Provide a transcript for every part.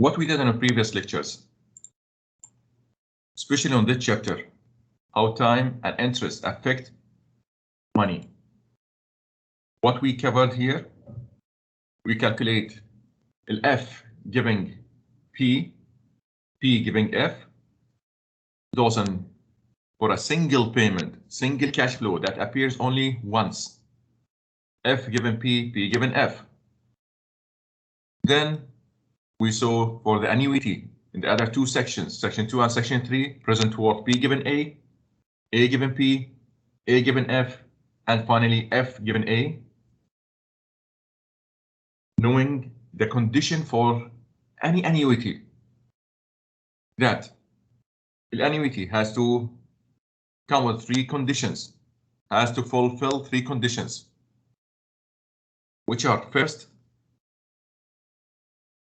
What we did in our previous lectures, especially on this chapter, how time and interest affect money. What we covered here, we calculate F giving P giving F, those for a single payment, single cash flow that appears only once. F given P given F. Then we saw for the annuity in the other two sections, section 2 and section 3, present worth P given A given P, A given F, and finally F given A. Knowing the condition for any annuity, that the annuity has to come with 3 conditions, has to fulfill 3 conditions, which are: first,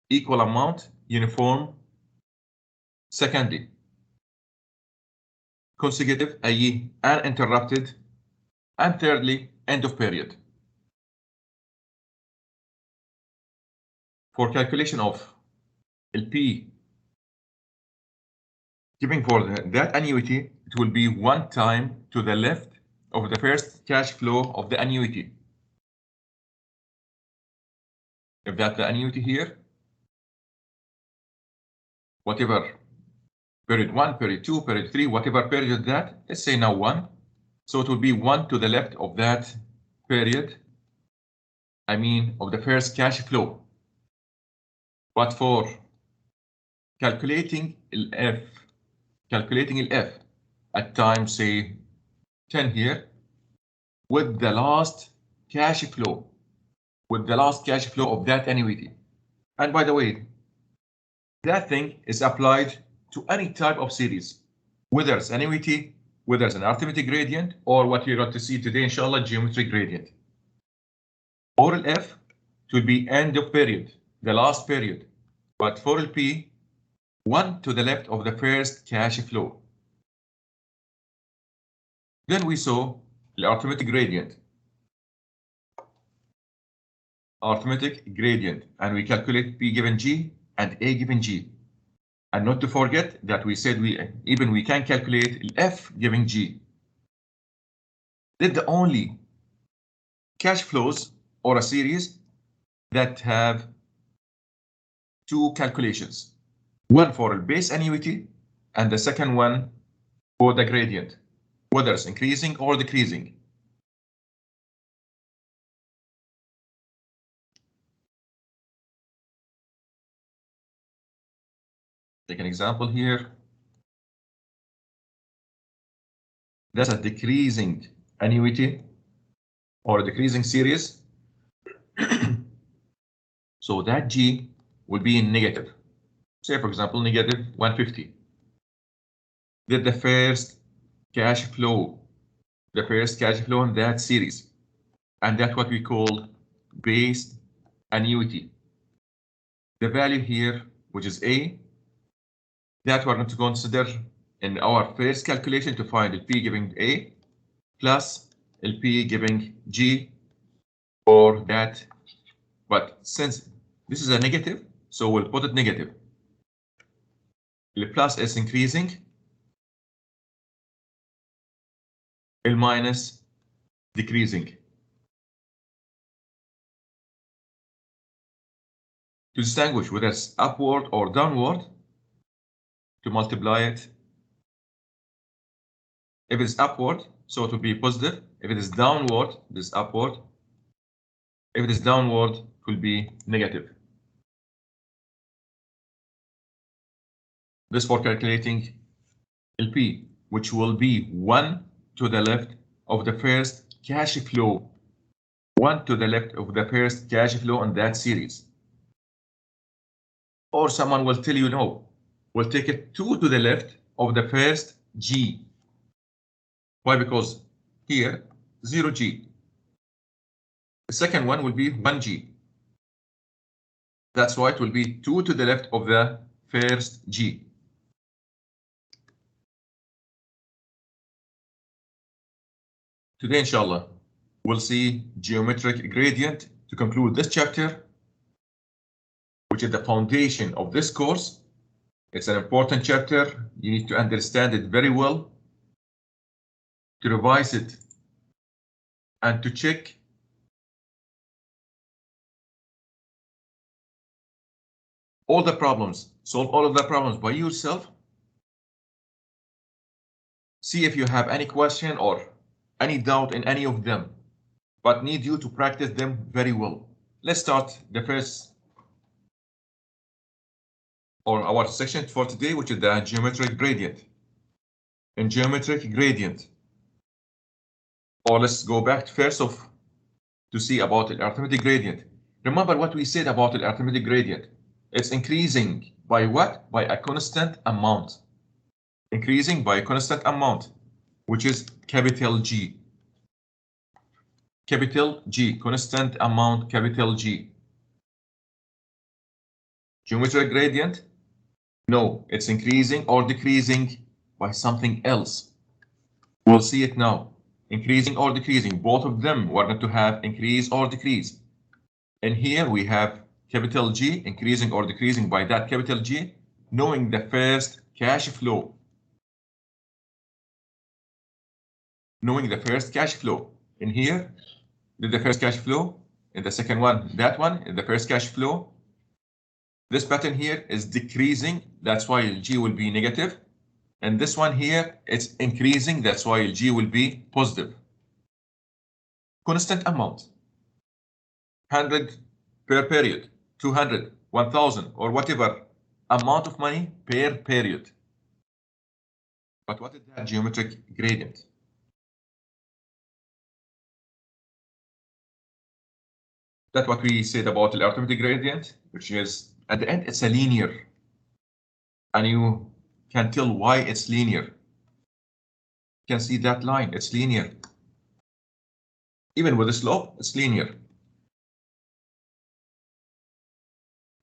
equal amount, uniform; secondly, consecutive, i.e. uninterrupted; and thirdly, end of period. For calculation of LP giving for that annuity, it will be 1 time to the left of the first cash flow of the annuity. If that's the annuity here, whatever period 1, period 2, period 3, whatever period that, let's say now 1. So it will be 1 to the left of that period, I mean of the first cash flow. But for calculating F at time, say 10 here, with the last cash flow, of that annuity. And by the way, that thing is applied to any type of series, whether it's annuity, whether it's an arithmetic gradient, or what you're going to see today, inshallah, geometric gradient. For F, it will be end of period, the last period. But for P, 1 to the left of the first cash flow. Then we saw the arithmetic gradient. And we calculate P given G and A given G. And not to forget that we said we can calculate F given G. They're the only cash flows or a series that have 2 calculations. One for a base annuity and the second one for the gradient, whether it's increasing or decreasing. Take an example here. That's a decreasing annuity or a decreasing series. So that G will be in negative. Say, for example, negative 150. Then the first cash flow in that series. And that's what we call base annuity. The value here, which is A, that we're going to consider in our first calculation to find the P giving A plus LP giving G for that. But since this is a negative, so we'll put it negative. The plus is increasing, L minus decreasing. To distinguish whether it's upward or downward, to multiply it. If it's upward, so it will be positive. If it is downward, this is upward. If it is downward, it will be negative. This for calculating LP, which will be 1 to the left of the first cash flow. 1 to the left of the first cash flow in that series. Or someone will tell you no, we'll take it 2 to the left of the first G. Why? Because here 0G. The second one will be 1G. That's why it will be 2 to the left of the first G. Today, inshallah, we'll see geometric gradient to conclude this chapter, which is the foundation of this course. It's an important chapter. You need to understand it very well, to revise it, and to check all the problems, solve all of the problems by yourself. See if you have any question or any doubt in any of them, but need you to practice them very well. Let's start the first, or our section for today, which is the geometric gradient. In geometric gradient, or let's go back first to see about the arithmetic gradient. Remember what we said about the arithmetic gradient. It's increasing by what? By a constant amount. Increasing by a constant amount, which is capital G. Capital G, constant amount, capital G. Geometric gradient? No, it's increasing or decreasing by something else. We'll see it now. Increasing or decreasing, both of them we're going to have increase or decrease. And here we have capital G, increasing or decreasing by that capital G, knowing the first cash flow. Knowing the first cash flow. In here, did the first cash flow. In the second one, that one, in the first cash flow. This pattern here is decreasing, that's why G will be negative. And this one here, it's increasing, that's why G will be positive. Constant amount. 100 per period, 200, 1000, or whatever amount of money per period. But what is that geometric gradient? That's what we said about the arithmetic gradient, which is at the end it's a linear, and you can tell why it's linear. You can see that line, it's linear. Even with the slope, it's linear.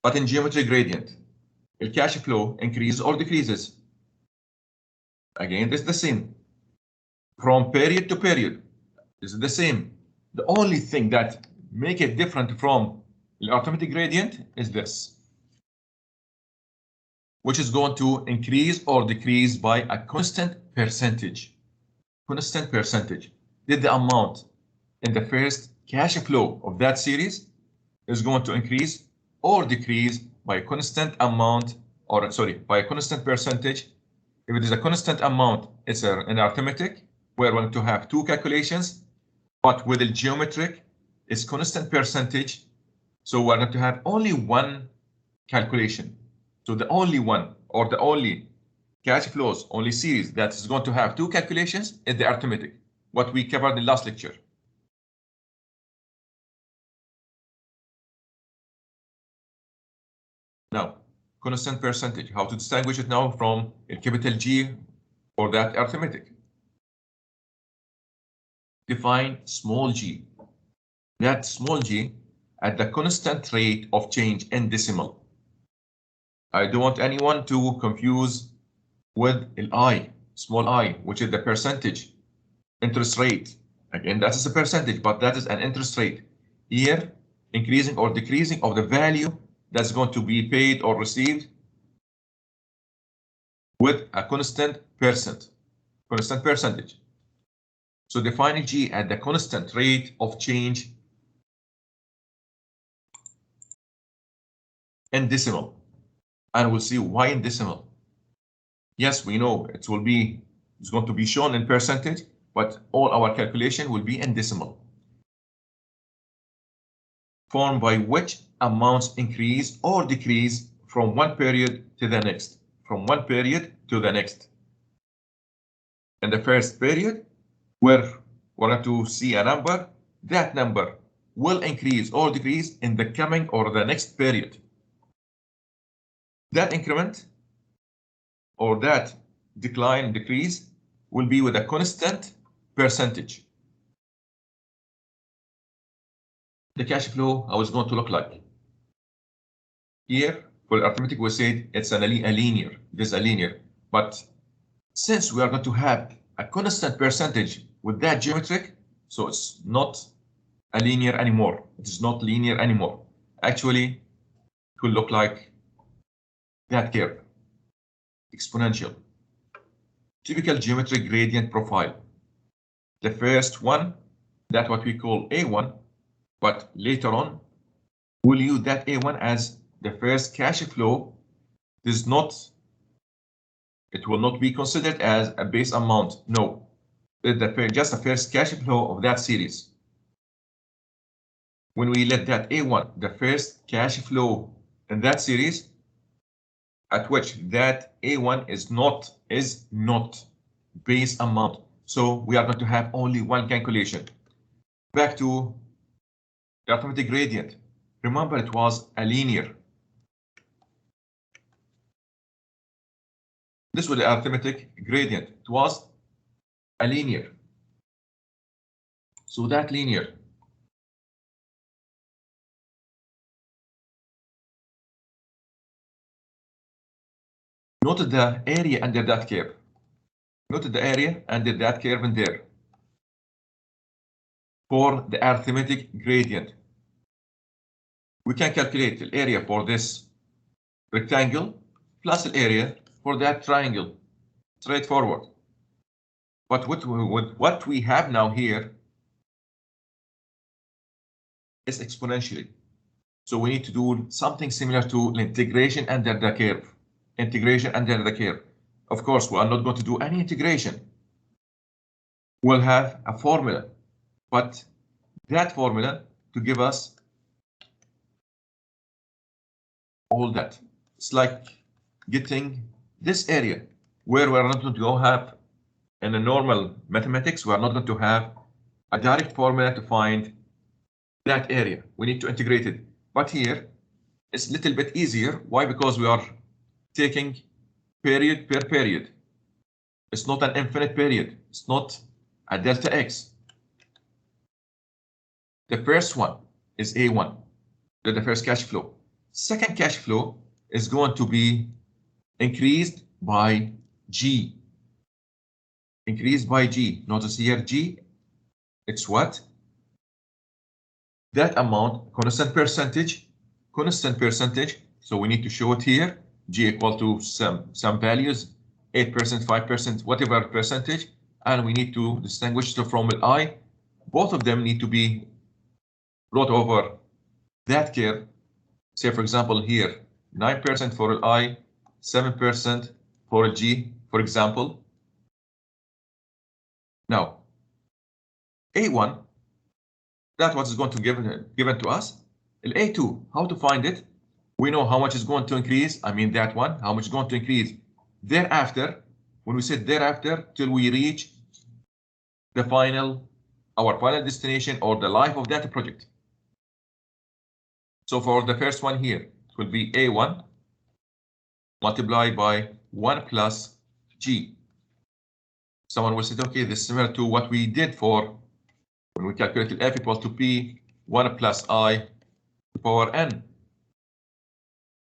But in geometric gradient, the cash flow increases or decreases. Again, it's the same. From period to period, it's the same. The only thing that make it different from the arithmetic gradient is this, which is going to increase or decrease by a constant percentage. Constant percentage. Did the amount in the first cash flow of that series is going to increase or decrease by a constant amount, or sorry, by a constant percentage. If it is a constant amount, it's an arithmetic. We're going to have two calculations, but with the geometric, it's constant percentage. So we're going to have only one calculation. So the only one, or the only cash flows, only series that is going to have two calculations is the arithmetic, what we covered in last lecture. Now, constant percentage, how to distinguish it now from a capital G or that arithmetic? Define small g. That small g at the constant rate of change in decimal. I don't want anyone to confuse with I, small I, which is the percentage interest rate. Again, that is a percentage, but that is an interest rate. Here, increasing or decreasing of the value that's going to be paid or received with a constant percentage. So define G at the constant rate of change in decimal. And we'll see why in decimal. Yes, we know it's going to be shown in percentage, but all our calculation will be in decimal. Form by which amounts increase or decrease from one period to the next. From one period to the next. In the first period, we're going to see a number. That number will increase or decrease in the coming or the next period. That increment or that decrease will be with a constant percentage. The cash flow, how is going to look like? Here, for arithmetic, we said it's a linear. This is a linear. But since we are going to have a constant percentage with that geometric, so it's not a linear anymore. It is not linear anymore. Actually, it will look like that curve, exponential. Typical geometric gradient profile. The first one, that's what we call A1, but later on, we'll use that A1 as the first cash flow. It will not be considered as a base amount. No, just the first cash flow of that series. When we let that A1, the first cash flow in that series, at which that A1 is not base amount. So we are going to have only one calculation. Back to the arithmetic gradient. Remember, it was a linear. This was the arithmetic gradient. It was a linear. So that linear note the area under that curve. Note the area under that curve in there for the arithmetic gradient. We can calculate the area for this rectangle plus the area for that triangle, straightforward. But what we have now here is exponentially. So we need to do something similar to integration under the curve. Integration under the curve. Of course, we are not going to do any integration. We'll have a formula, but that formula to give us all that. It's like getting this area where we're not going to have in a normal mathematics, we are not going to have a direct formula to find that area. We need to integrate it. But here it's a little bit easier. Why? Because we are taking period per period. It's not an infinite period. It's not a delta x. The first one is A1, the first cash flow. Second cash flow is going to be increased by G. Increased by G. Notice here G, it's what? That amount, constant percentage. So we need to show it here. G equal to some values, 8%, 5%, whatever percentage. And we need to distinguish the from I. Both of them need to be brought over that curve. Say, for example, here, 9% for I, 7% for G, for example. Now, A1, that's what's going to given to us. A2, how to find it? We know how much is going to increase. I mean that one, how much is going to increase thereafter. When we said thereafter, till we reach the our final destination or the life of that project. So for the first one here, it will be A1 multiplied by 1 plus G. Someone will say, okay, this is similar to what we did for when we calculated F equal to P 1 plus I to the power N.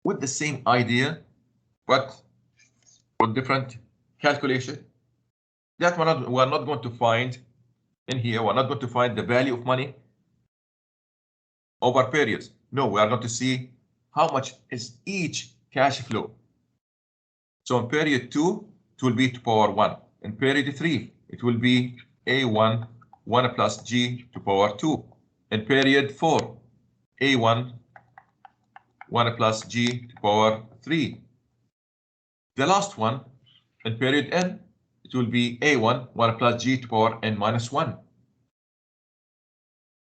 With the same idea, but with different calculation. That we're not going to find in here. We're not going to find the value of money over periods. No, we are going to see how much is each cash flow. So in period 2, it will be to power 1. In period 3, it will be A1, 1 plus G to power 2. In period 4, A1, 1 plus G to power 3. The last one, in period N, it will be A1, 1 plus G to power N minus 1.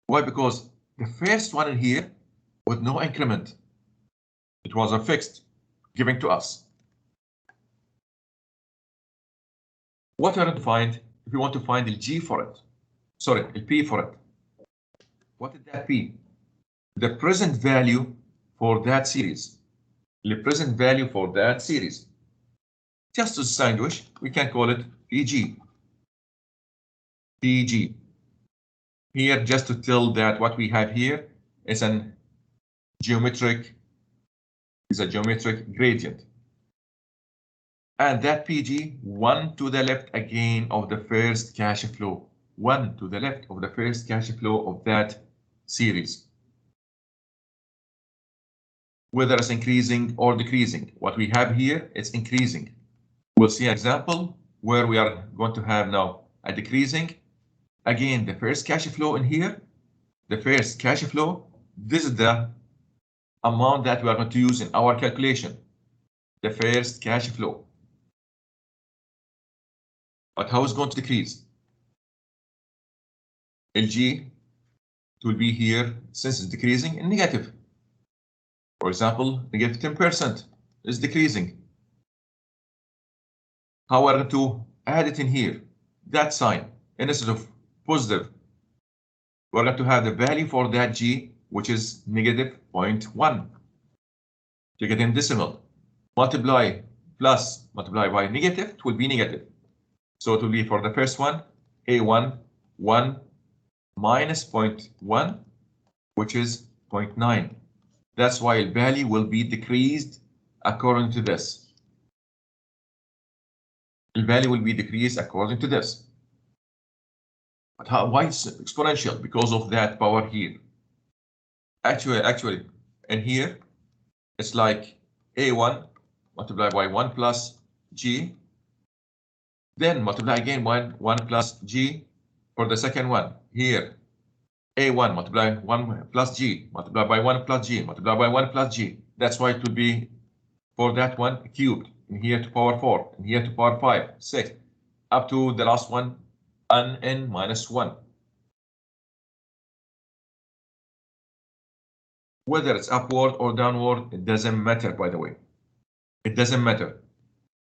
Why? Because the first one in here with no increment. It was a fixed given to us. What are we going to find if we want to find the G for it? Sorry, the P for it. What is that P? The present value for that series. The present value for that series. Just to distinguish, we can call it PG. PG. Here, just to tell that what we have here is a geometric gradient. And that PG, 1 to the left again of the first cash flow. 1 to the left of the first cash flow of that series. whether it's increasing or decreasing. What we have here is increasing. We'll see an example where we are going to have now a decreasing. Again, the first cash flow in here, the first cash flow, this is the amount that we are going to use in our calculation, the first cash flow. But how is it going to decrease? LG, it will be here, since it's decreasing, in negative. For example, negative 10% is decreasing. How are we going to add it in here? That sign, instead of positive, we're going to have the value for that G, which is negative 0.1. Take it in decimal. Multiply plus multiply by negative, it will be negative. So it will be for the first one, A1, 1 minus 0.1, which is 0.9. That's why the value will be decreased according to this. The value will be decreased according to this. But why it's exponential? Because of that power here. Actually, in here, it's like A1 multiplied by 1 plus G. Then multiply again 1 plus G for the second one. Here, A1 multiply 1 plus G, multiply by 1 plus G, multiply by 1 plus G. That's why it will be for that one cubed. In here to power 4, in here to power 5, 6, up to the last one, n minus 1. Whether it's upward or downward, it doesn't matter, by the way. It doesn't matter.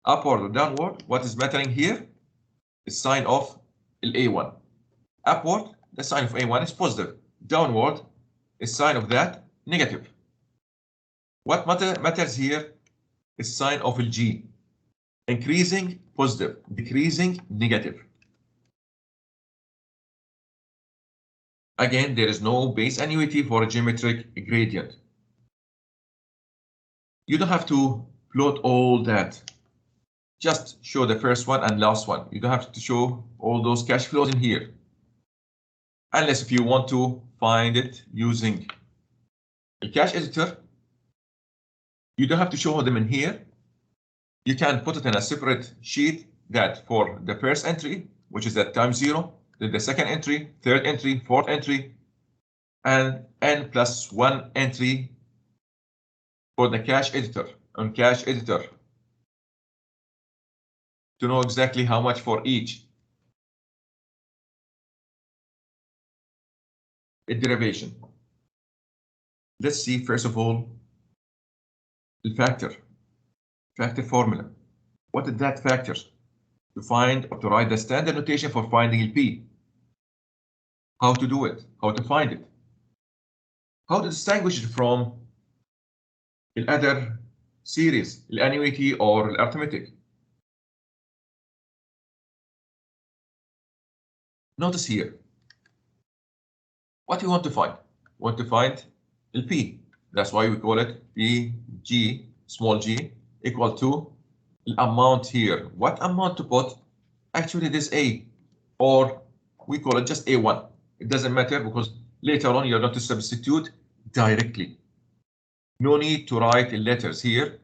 Upward or downward, what is mattering here is sign of A1. Upward, the sign of A1 is positive. Downward is sign of that negative. What matters here is sign of G. Increasing, positive. Decreasing, negative. Again, there is no base annuity for a geometric gradient. You don't have to plot all that. Just show the first one and last one. You don't have to show all those cash flows in here. Unless if you want to find it using a cash editor, you don't have to show them in here. You can put it in a separate sheet that for the first entry, which is at time 0, then the second entry, third entry, fourth entry, and n plus 1 entry for the cash editor on cash editor to know exactly how much for each. A derivation. Let's see first of all the factor formula. What is that factor? To find or to write the standard notation for finding P. How to do it? How to find it? How to distinguish it from the other series, the annuity or the arithmetic? Notice here. What you want to find? You want to find the P. That's why we call it PG, small g, equal to the amount here. What amount to put? Actually, this A, or we call it just A1. It doesn't matter because later on you're going to substitute directly. No need to write the letters here.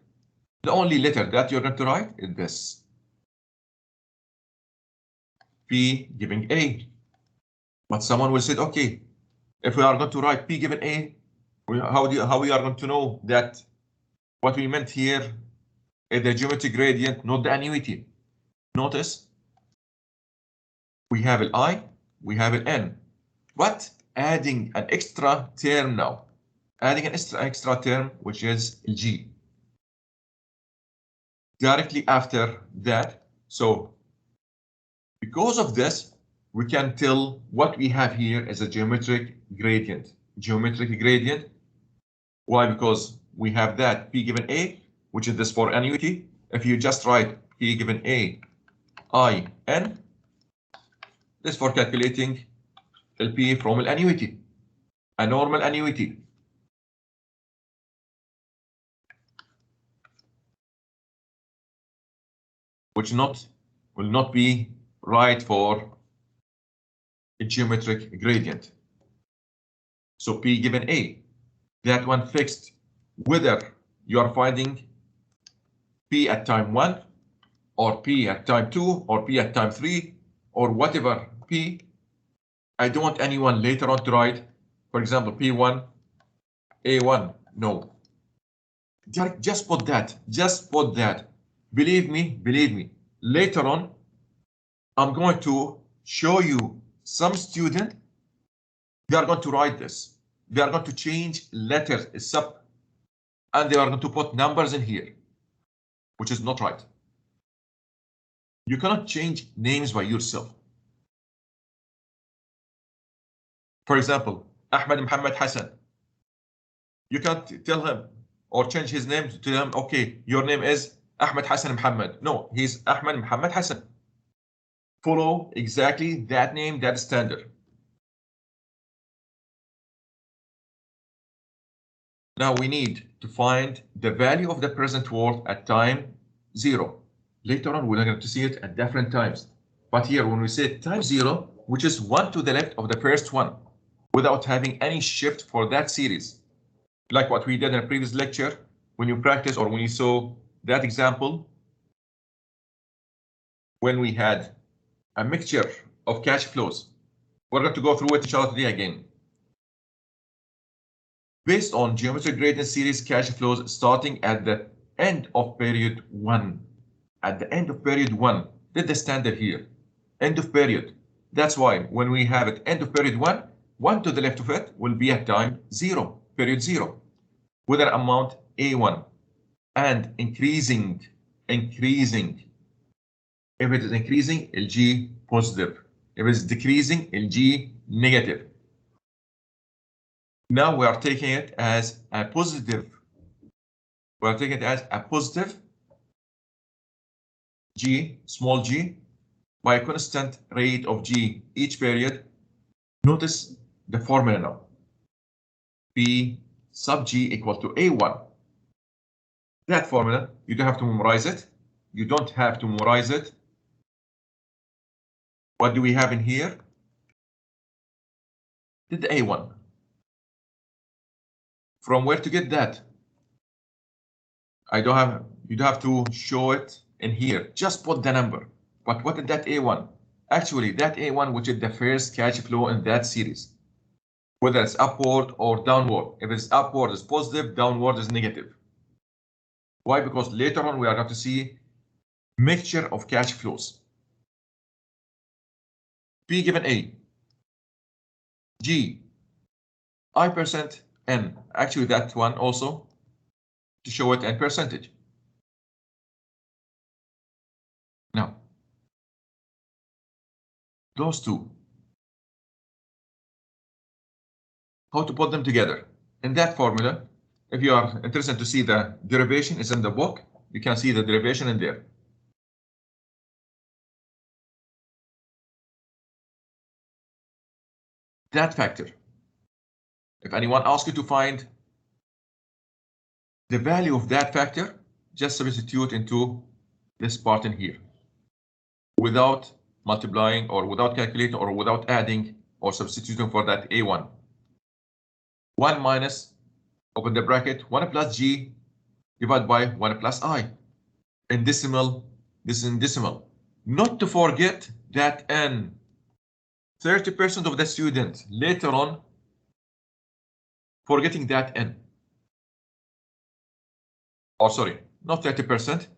The only letter that you're going to write is this. P giving A. But someone will say, okay, if we are going to write P given A, how we are going to know that what we meant here is the geometric gradient, not the annuity? Notice we have an I, we have an N, but adding an extra term now. Adding an extra term, which is G. Directly after that, so because of this, we can tell what we have here is a geometric gradient. Geometric gradient. Why? Because we have that P given A, which is this for annuity. If you just write P given A, I, N, this for calculating LP from an annuity, a normal annuity. Which will not be right for a geometric gradient. So P given A, that one fixed, whether you are finding P at time 1, or P at time 2, or P at time 3, or whatever P. I don't want anyone later on to write, for example, P1, A1. No. Just put that. Just put that. Believe me. Later on, I'm going to show you some student. They are going to write this. They are going to change letters, and they are going to put numbers in here, which is not right. You cannot change names by yourself. For example, Ahmed Muhammad Hassan. You can't tell him or change his name to him, okay, your name is Ahmed Hassan Muhammad. No, he's Ahmed Muhammad Hassan. Follow exactly that name, that standard. Now we need to find the value of the present worth at time 0. Later on, we're going to see it at different times. But here, when we say time 0, which is 1 to the left of the first one, without having any shift for that series, like what we did in a previous lecture, when you practice or when you saw that example, when we had a mixture of cash flows. We're going to go through it inshallah today again. Based on geometric gradient series cash flows starting at the end of period 1. At the end of period 1, did the standard here. End of period. That's why when we have it end of period 1, 1 to the left of it will be at time 0, period 0, with an amount A1 and increasing. If it is increasing, LG positive. If it is decreasing, LG negative. Now we are taking it as a positive. We are taking it as a positive G, small g, by a constant rate of G each period. Notice the formula now. P sub G equal to A1. That formula, you don't have to memorize it. You don't have to memorize it. What do we have in here? Did the A1. From where to get that? You don't have to show it in here. Just put the number. But what is that A1? Actually, that A1, which is the first cash flow in that series, whether it's upward or downward. If it's upward, it's positive, downward is negative. Why? Because later on we are going to see mixture of cash flows. P given A, G, I% N. Actually, that one also to show it in percentage. Now, those two, how to put them together? In that formula, if you are interested to see the derivation, is in the book. You can see the derivation in there. That factor. If anyone asks you to find the value of that factor, just substitute into this part in here, without multiplying or without calculating or without adding or substituting for that A1. 1 minus, open the bracket, 1 plus G divided by 1 plus I. In decimal, this is in decimal. Not to forget that N. 30% of the students later on forgetting that N. Or sorry, not 30%.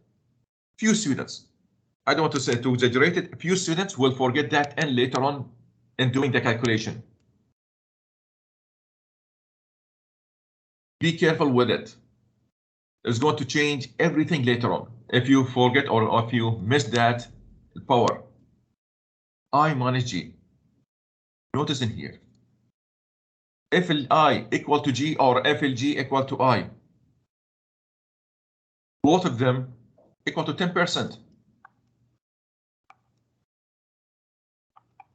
Few students. I don't want to say too exaggerated. Few students will forget that N later on in doing the calculation. Be careful with it. It's going to change everything later on. If you forget or if you miss that power. I minus G. Notice in here. FLI equal to G or FLG equal to I. Both of them equal to 10%.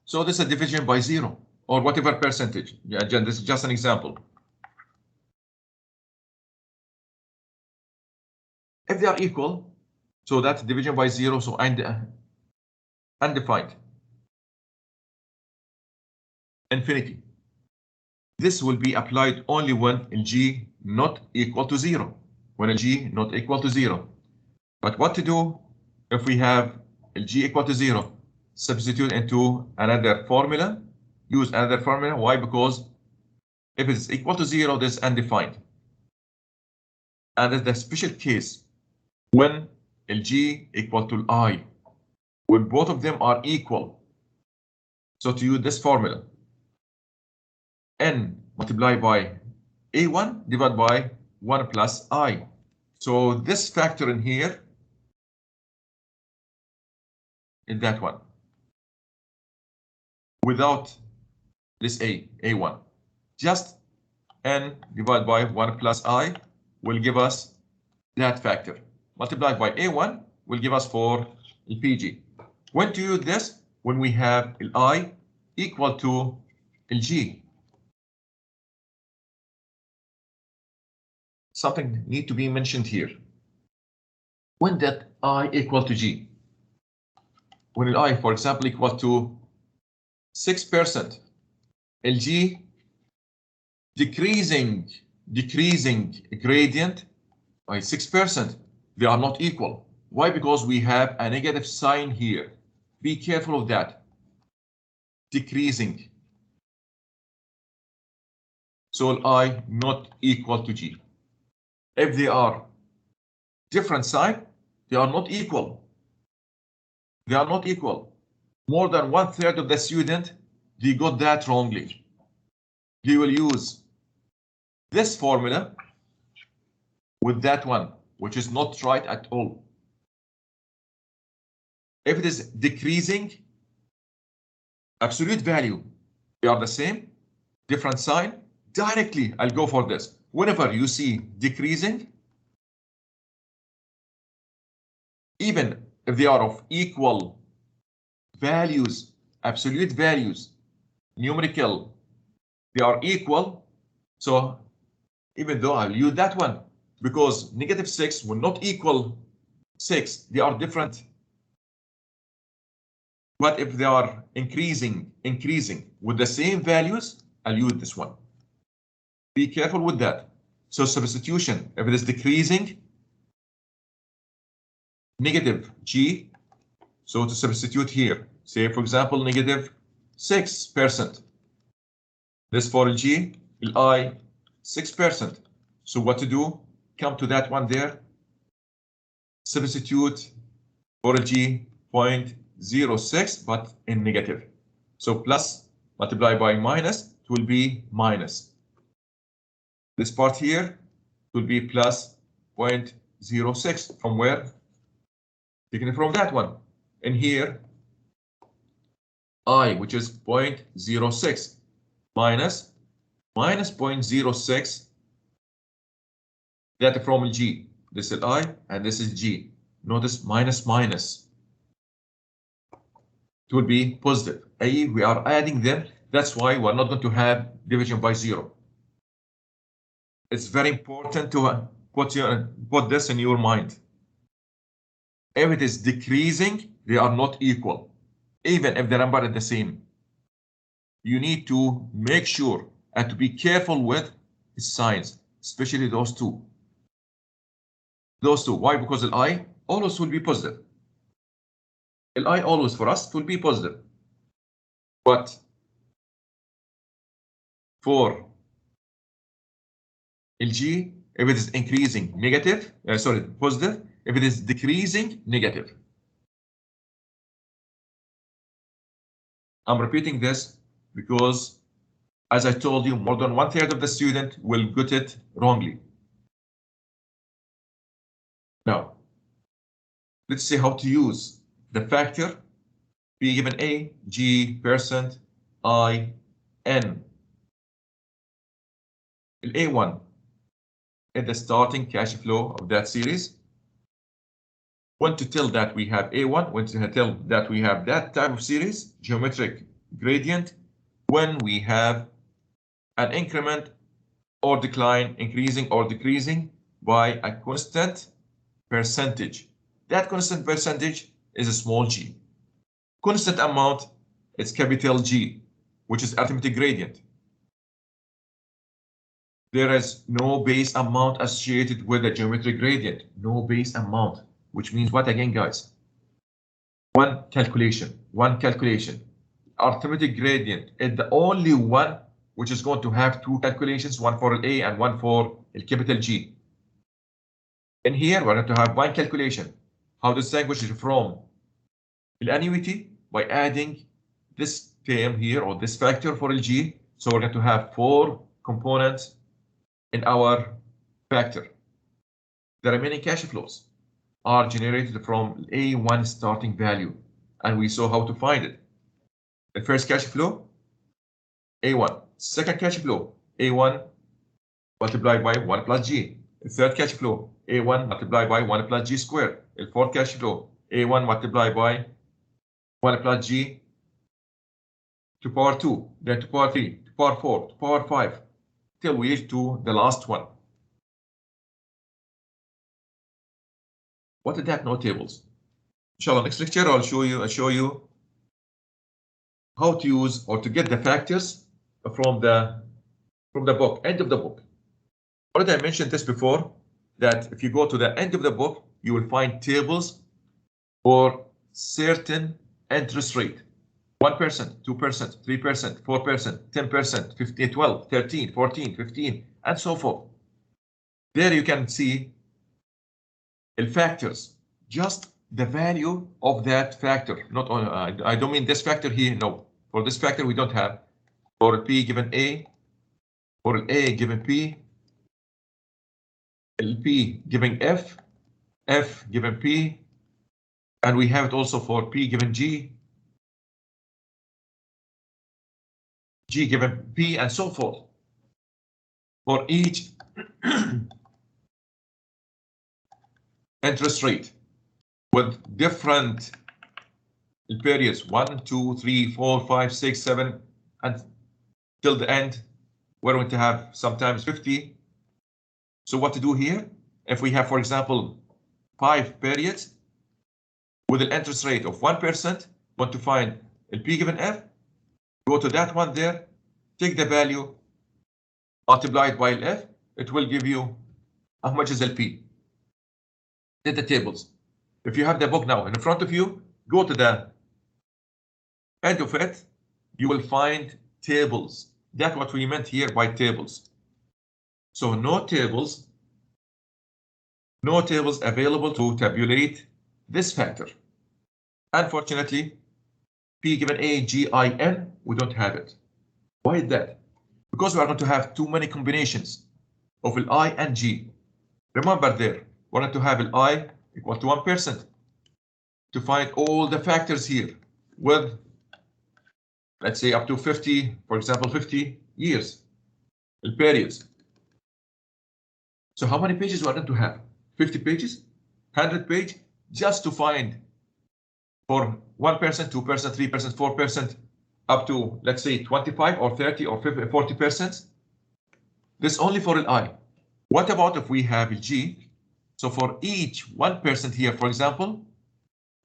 So this is a division by 0 or whatever percentage. Yeah, again, this is just an example. If they are equal, so that's division by 0, so undefined. Infinity. This will be applied only when G not equal to 0. when G not equal to 0. But what to do if we have G equal to 0? Substitute into another formula. Use another formula. Why? Because if it's equal to 0, this is undefined. And it's the special case when G equal to I, when both of them are equal. So to use this formula, N multiplied by A1 divided by 1 plus I. So this factor in here is that one. Without this A1. Just N divided by 1 plus I will give us that factor. Multiplied by A1 will give us for PG. When to use this? When we have I equal to G. Something need to be mentioned here. When that I equal to G, when I, for example, equal to 6%, G decreasing gradient by 6%, they are not equal. Why? Because we have a negative sign here. Be careful of that. Decreasing. So I not equal to G. If they are different sign, they are not equal. They are not equal. More than 1/3 of the student, they got that wrongly. They will use this formula with that one, which is not right at all. If it is decreasing, absolute value, they are the same, different sign, directly I'll go for this. Whenever you see decreasing, even if they are of equal values, absolute values, numerical, they are equal. So even though I'll use that one, because -6 will not equal 6, they are different. But if they are increasing with the same values, I'll use this one. Be careful with that. So substitution, if it is decreasing, negative G. So to substitute here, say for example, -6%. This for G, I 6%. So what to do? Come to that one there. Substitute for G 0.06, but in negative. So plus multiplied by minus, it will be minus. This part here will be plus 0.06. From where? Taken it from that one. And here, I, which is 0.06, minus 0.06. That from G. This is I, and this is G. Notice minus. It will be positive. We are adding them. That's why we're not going to have division by 0. It's very important to put this in your mind. If it is decreasing, they are not equal, even if the number is the same. You need to make sure and to be careful with signs, especially those two. Those two. Why? Because I always will be positive. I always for us will be positive. But for G, if it is increasing, negative, positive. If it is decreasing, negative. I'm repeating this because, as I told you, more than 1/3 of the student will get it wrongly. Now, let's see how to use the factor P given A, G, percent, I, N. A1 is the starting cash flow of that series. When to tell that we have A1, when to tell that we have that type of series, geometric gradient, when we have an increment or decline, increasing or decreasing by a constant percentage. That constant percentage is a small g. Constant amount is capital G, which is arithmetic gradient. there is no base amount associated with the geometric gradient. No base amount, which means what again, guys? One calculation. Arithmetic gradient is the only one which is going to have two calculations, one for A and one for capital G. In here, we're going to have one calculation. How to distinguish it from annuity? By adding this term here or this factor for G. So we're going to have 4 components in our factor. The remaining cash flows are generated from A1 starting value, and we saw how to find it. The first cash flow, A1. Second cash flow, A1 multiplied by 1 plus G. The third cash flow, A1 multiplied by 1 plus G squared. The fourth cash flow, A1 multiplied by 1 plus G to power 2, then to power 3, to power 4, to power 5, till we reach to the last one. What is that? No tables. Inshallah, next lecture I'll show you how to use or to get the factors from the book, end of the book. Already I mentioned this before, that if you go to the end of the book, you will find tables for certain interest rate. 1%, 2%, 3%, 4%, 10%, 15, 12, 13, 14, 15, and so forth. There you can see the factors, just the value of that factor. Not on, I don't mean this factor here, no. For this factor we don't have. For P given A, for A given P, P given F, F given P, and we have it also for P given G, G given P, and so forth. For each interest rate with different periods, 1, 2, 3, 4, 5, 6, 7, and till the end, we're going to have sometimes 50. So what to do here? If we have, for example, 5 periods with an interest rate of 1%, want to find a P given F, go to that one there, take the value, multiply it by F, it will give you how much is LP. Did the tables. If you have the book now in front of you, go to the end of it, you will find tables. That's what we meant here by tables. So no tables available to tabulate this factor. Unfortunately, P given A, G, I, N, we don't have it. Why is that? Because we are going to have too many combinations of I and G. Remember there, we're going to have I equal to 1% to find all the factors here with, let's say, up to 50, for example, 50 years, periods. So how many pages we are going to have? 50 pages, 100 pages, just to find for 1%, 2%, 3%, 4%, up to, let's say, 25 or 30 or 50, 40%. This only for I. What about if we have G? So for each 1% here, for example,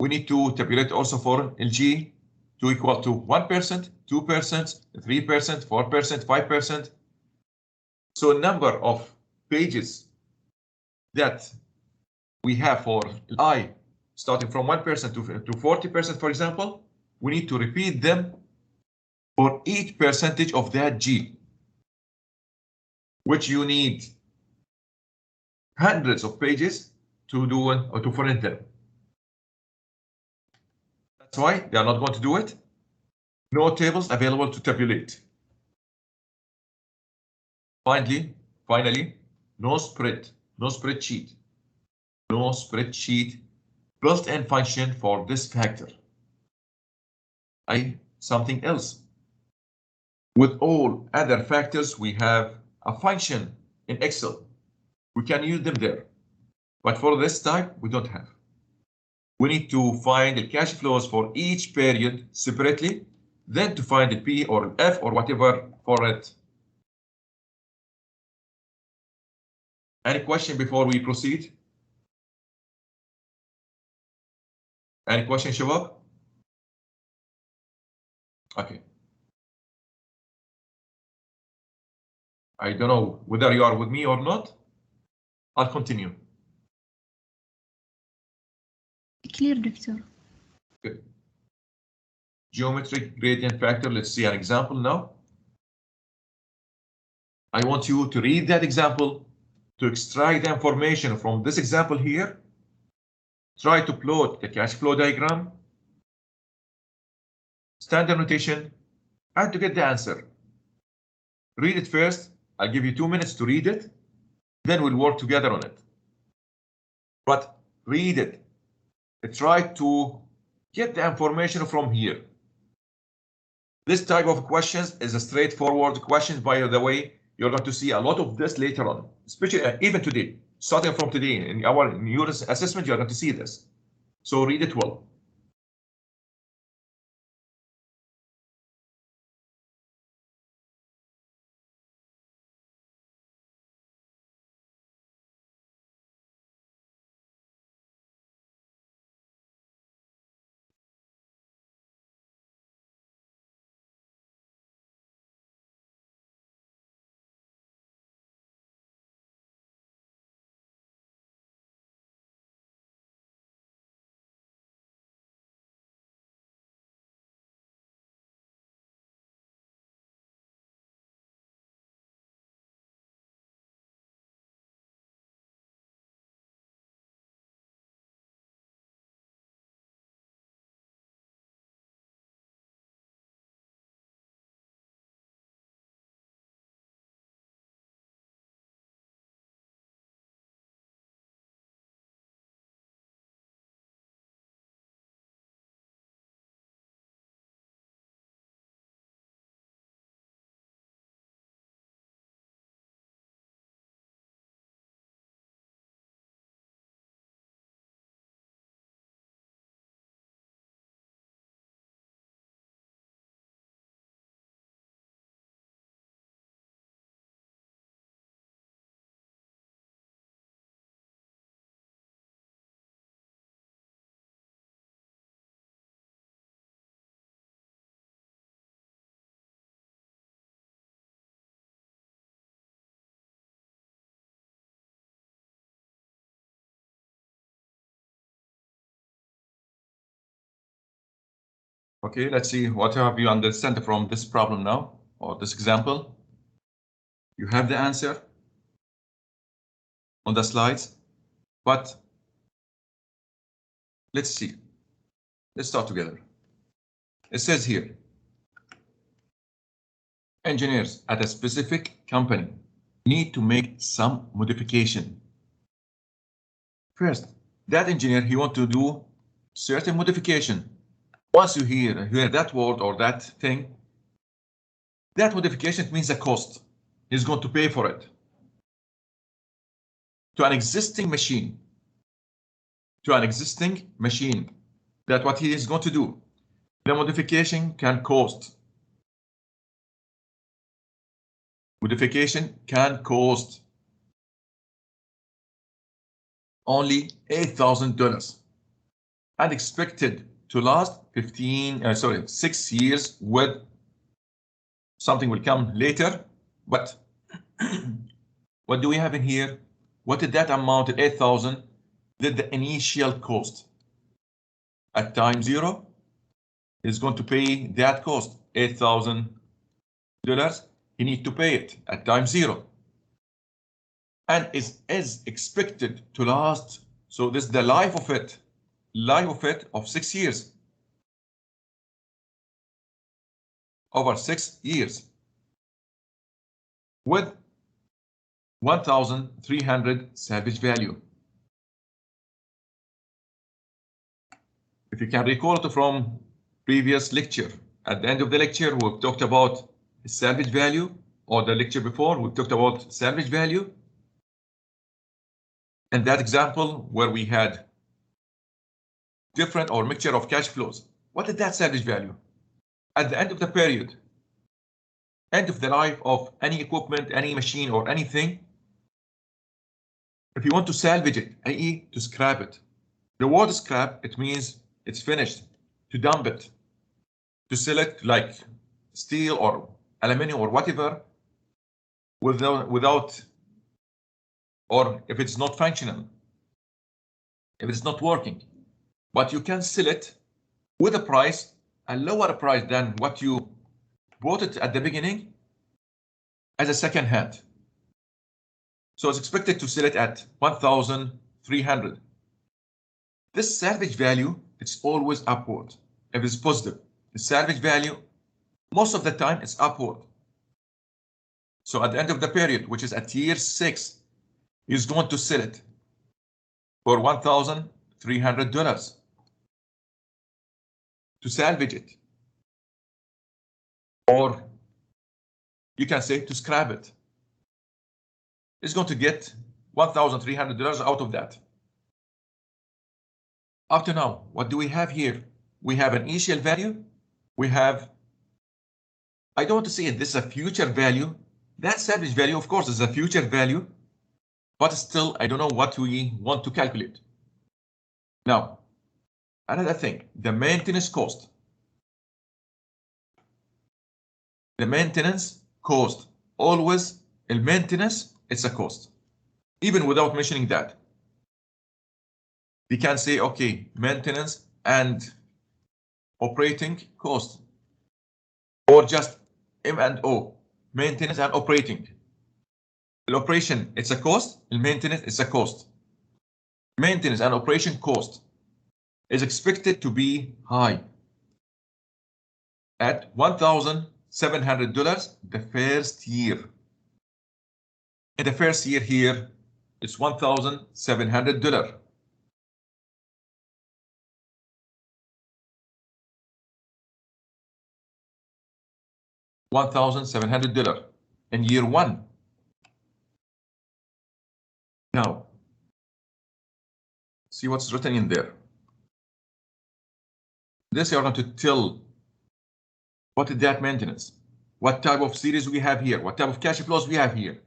we need to tabulate also for G to equal to 1%, 2%, 3%, 4%, 5%. So a number of pages that we have for I, starting from 1% to 40%, for example, we need to repeat them for each percentage of that G, which you need hundreds of pages to do or to find them. That's why they are not going to do it. No tables available to tabulate. Finally, no spreadsheet built-in function for this factor. Something else. With all other factors, we have a function in Excel. We can use them there. But for this type, we don't have. We need to find the cash flows for each period separately, then to find the P or F or whatever for it. Any question before we proceed? Any question, Shabab? Okay. I don't know whether you are with me or not. I'll continue. Clear, Doctor. Good. Geometric gradient factor. Let's see an example now. I want you to read that example, to extract the information from this example here. Try to plot the cash flow diagram, standard notation, and to get the answer. Read it first. I'll give you 2 minutes to read it. Then we'll work together on it. But read it. Try to get the information from here. This type of questions is a straightforward question. By the way, you're going to see a lot of this later on, especially even today. Starting from today in our neural assessment, you're going to see this. So read it well. Okay, let's see what have you understand from this problem now, or this example. You have the answer on the slides, but let's see. Let's start together. It says here, engineers at a specific company need to make some modification. First, that engineer, he want to do certain modification. Once you hear that word or that thing, that modification means a cost. He's going to pay for it. To an existing machine. To an existing machine. That's what he is going to do. The modification can cost. Modification can cost only $8,000 and expected to last 6 years. With something will come later, but what do we have in here? What did that amount? 8,000 did the initial cost. At time 0 is going to pay that cost, $8,000. He needs to pay it at time 0. And is expected to last. So this is the life of it of 6 years. Over 6 years. With 1,300 salvage value. If you can recall it from previous lecture, at the end of the lecture, we've talked about salvage value, or the lecture before, we talked about salvage value. And that example where we had different or mixture of cash flows. What is that salvage value? At the end of the period, end of the life of any equipment, any machine, or anything, if you want to salvage it, i.e. to scrap it. The word scrap, it means it's finished. To dump it. To sell it like steel or aluminum or whatever. without, or if it's not functional, if it's not working, but you can sell it with a price, a lower price than what you bought it at the beginning as a second hand. So it's expected to sell it at 1,300. This salvage value, it's always upward. If it's positive, the salvage value, most of the time it's upward. So at the end of the period, which is at year 6, he's going to sell it for $1,300 to salvage it. Or you can say to scrap it. He's going to get $1,300 out of that. Up to now, what do we have here? We have an initial value. We have, I don't want to say it, this is a future value. That salvage value, of course, is a future value, but still, I don't know what we want to calculate. Now, another thing, the maintenance cost. The maintenance cost, always, the maintenance, it's a cost. Even without mentioning that. We can say, okay, maintenance and operating cost. Or just M&O, maintenance and operating. The operation, it's a cost. The maintenance, it's a cost. Maintenance and operation cost is expected to be high at $1,700 the first year. In the first year here, it's $1,700. $1,700 in year 1. Now, see what's written in there. This you're going to tell what is that maintenance, what type of series we have here, what type of cash flows we have here.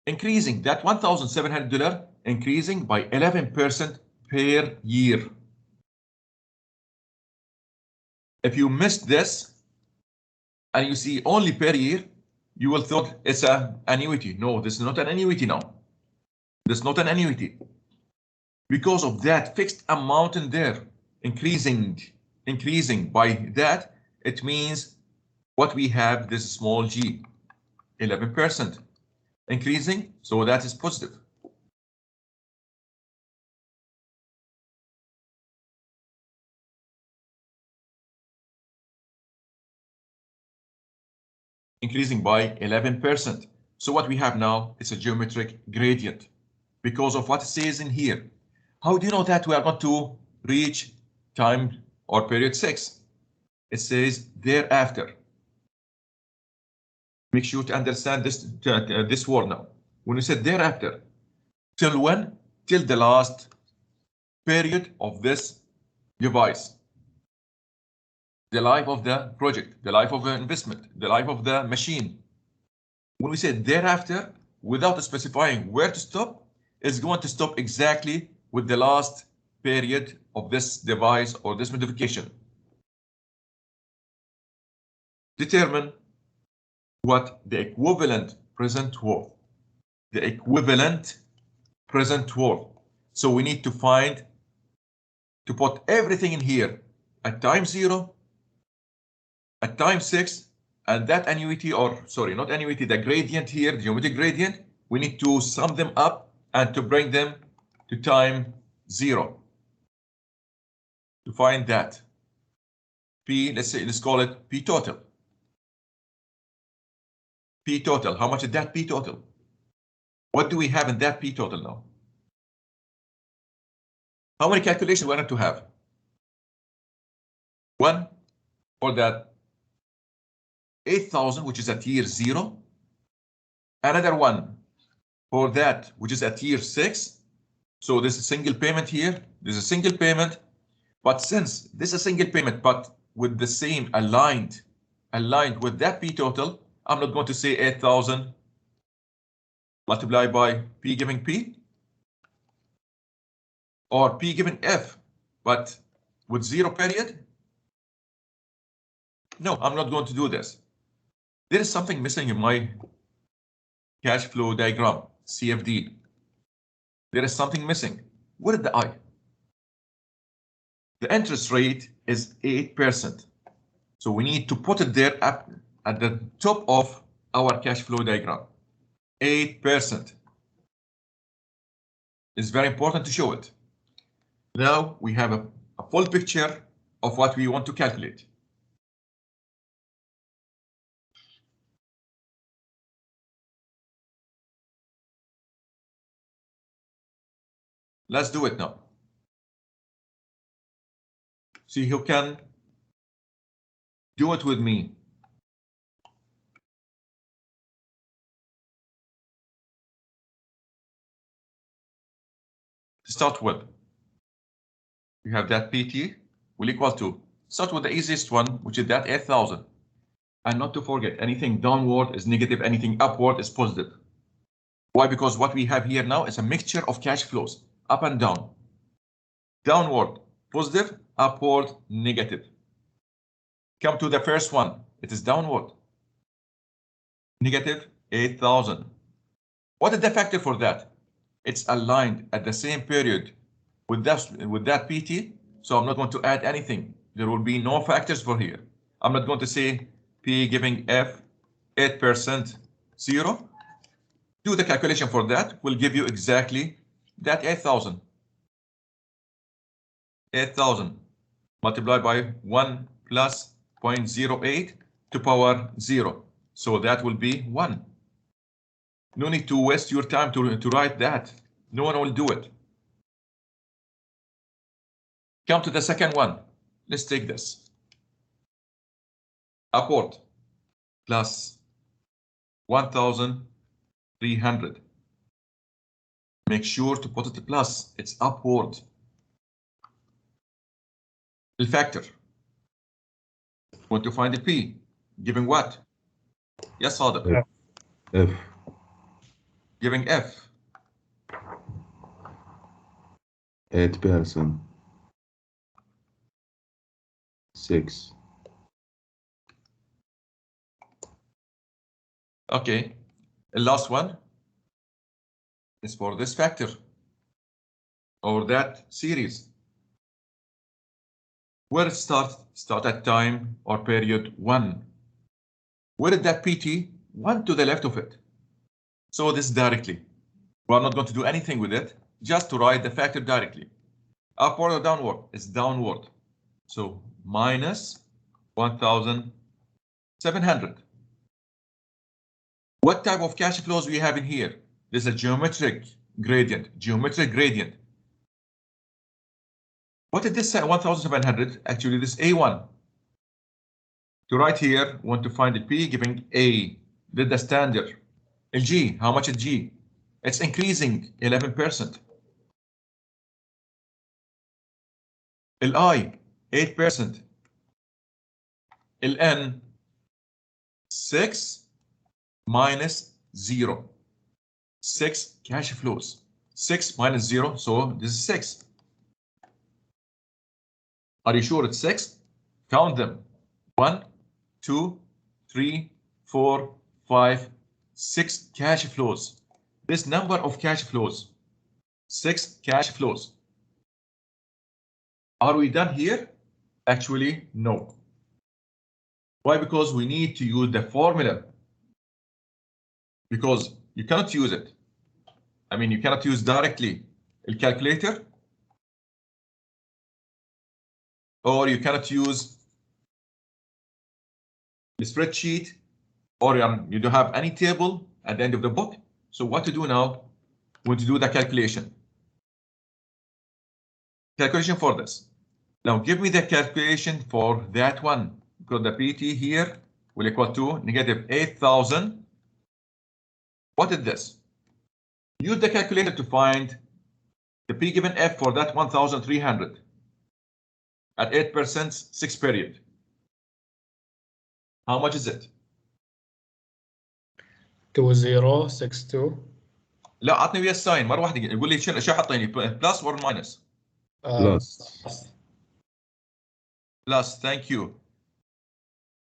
Increasing that $1,700, increasing by 11% per year. If you missed this and you see only per year, you will thought it's an annuity. No, this is not an annuity now. This is not an annuity. Because of that fixed amount in there, increasing by that, it means what we have, this small g, 11%. Increasing, so that is positive. Increasing by 11%. So what we have now is a geometric gradient because of what it says in here. How do you know that we are going to reach time or period 6? It says thereafter. Make sure to understand this word now. When you said thereafter, till when? Till the last period of this device. The life of the project, the life of the investment, the life of the machine. When we say thereafter, without specifying where to stop, it's going to stop exactly with the last period of this device or this modification. Determine what the equivalent present worth. The equivalent present worth. So we need to find, to put everything in here at time 0, at time 6, and that annuity, or sorry, not annuity, the gradient here, the geometric gradient, we need to sum them up and to bring them to time 0. To find that P, let's call it P total. P total, how much is that P total? What do we have in that P total now? How many calculations we want to have? One for that 8,000, which is at year 0. Another one for that, which is at year 6. So there's a single payment here. There's a single payment. But since this is a single payment, but with the same aligned with that P total, I'm not going to say 8,000 multiplied by P giving P or P given F, but with 0 period. No, I'm not going to do this. There is something missing in my cash flow diagram, CFD. There is something missing. What is the I? The interest rate is 8%. So we need to put it there up at the top of our cash flow diagram. 8%. It's very important to show it. Now we have a full picture of what we want to calculate. Let's do it now. See who can do it with me. To start with, we have that PT will equal to, start with the easiest one, which is that 8,000. And not to forget, anything downward is negative, anything upward is positive. Why? Because what we have here now is a mixture of cash flows, up and down. Downward, positive, upward, negative. Come to the first one, it is downward. Negative 8,000. What is the factor for that? It's aligned at the same period with that PT, so I'm not going to add anything. There will be no factors for here. I'm not going to say P giving F 8% 0. Do the calculation for that, will give you exactly that 8,000. 8,000 multiplied by 1 plus 0.08 to power 0. So that will be 1. No need to waste your time to write that. No one will do it. Come to the second one. Let's take this. Upward plus 1,300. Make sure to put it plus. It's upward. The factor. Want to find the P. Giving what? Yes, Sadiq. F. Giving F. 8%. 6. Okay. The last one is for this factor or that series. Where it start at time or period 1. Where is that PT? 1 to the left of it. So this directly. We are not going to do anything with it, just to write the factor directly. Upward or downward? It's downward. So minus 1,700. What type of cash flows we have in here? There's a geometric gradient. Geometric gradient. What is this 1,700? Actually, this A1. To write here, we want to find the P giving A. Did the standard. El G, how much is G? It's increasing 11%. El I, 8%. El N, 6 minus 0. 6 cash flows. 6 minus 0, so this is 6. Are you sure it's 6? Count them. 1, 2, 3, 4, 5, 6 cash flows. This number of cash flows, 6 cash flows. Are we done here? Actually, no. Why? Because we need to use the formula. Because you cannot use it. I mean, you cannot use directly a calculator, or you cannot use the spreadsheet, or you don't have any table at the end of the book. So what to do now? We want to do the calculation. Calculation for this. Now give me the calculation for that one, because the PT here will equal to negative 8,000. What is this? Use the calculator to find the P given F for that 1,300 at 8%, 6 period. How much is it? 2062. لا عطني ويا الساين مرة واحدة يقول لي شو حاطيني بلس or minus؟ Plus. Plus, thank you.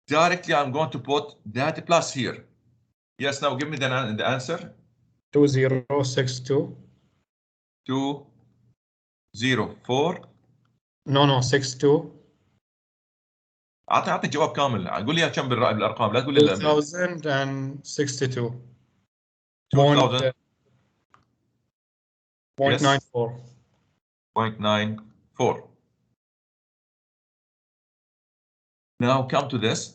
Directly I'm going to put that plus here. Yes, now give me the answer. 2062. 204. No, 62. اعطي جواب كامل، قول لي كم بالارقام، لا تقول لي 2062. 2000. Point Yes. 94. 0.94. Now come to this.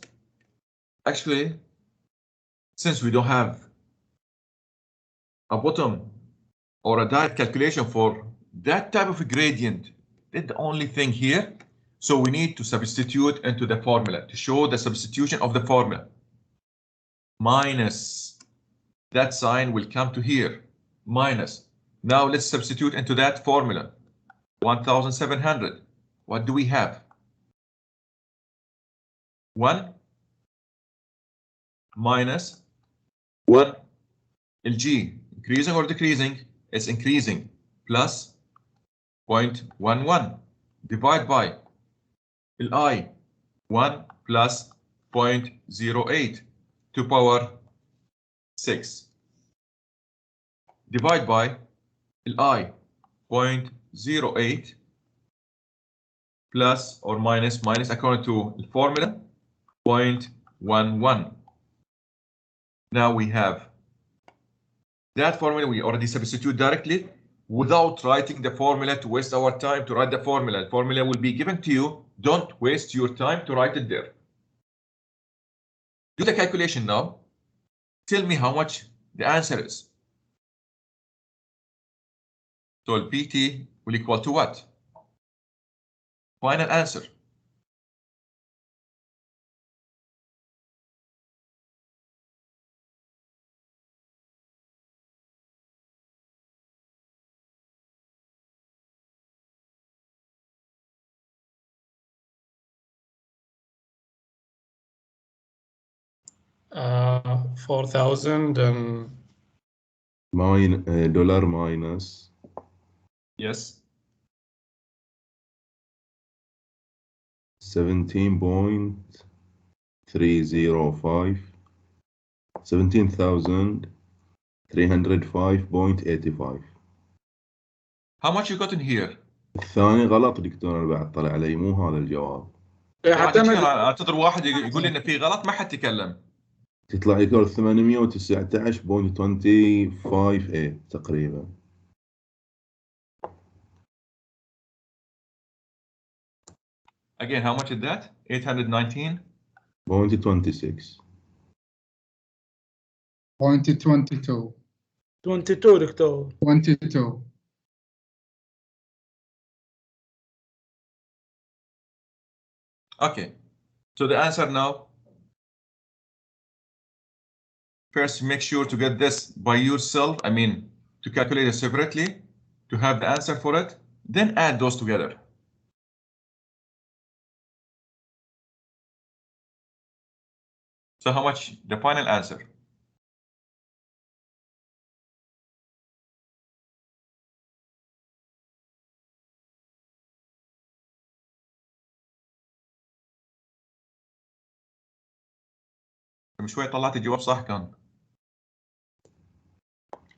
Actually, since we don't have a bottom or a direct calculation for that type of a gradient, that's the only thing here. So we need to substitute into the formula to show the substitution of the formula. Minus, that sign will come to here, minus. Now let's substitute into that formula. 1700. What do we have? 1 minus 1. G increasing or decreasing? It's increasing, plus 0.11 divide by I 1 plus 0.08 to power 6 divide by I 0.08 plus or minus according to the formula 0.11. Now we have that formula. We already substitute directly without writing the formula to waste our time to write the formula. The formula will be given to you. Don't waste your time to write it there. Do the calculation now. Tell me how much the answer is. So PT will equal to what? Final answer. $4,000 and dollar minus Yes. 17.305 17,305.85. How much you got in here? الثاني غلط دكتور، انا بعد طلع علي مو هذا الجواب. حتى انا انتظر واحد يقول لي ان في غلط، ما حد تكلم. تطلع لي كور 819.25 تقريبا. Again, how much is that? 819.26. 22. 22 دكتور. 22. Okay, so the answer now. First, make sure to get this by yourself. I mean, to calculate it separately, to have the answer for it. Then add those together. So how much the final answer? شوي طلعت الجواب صح كان.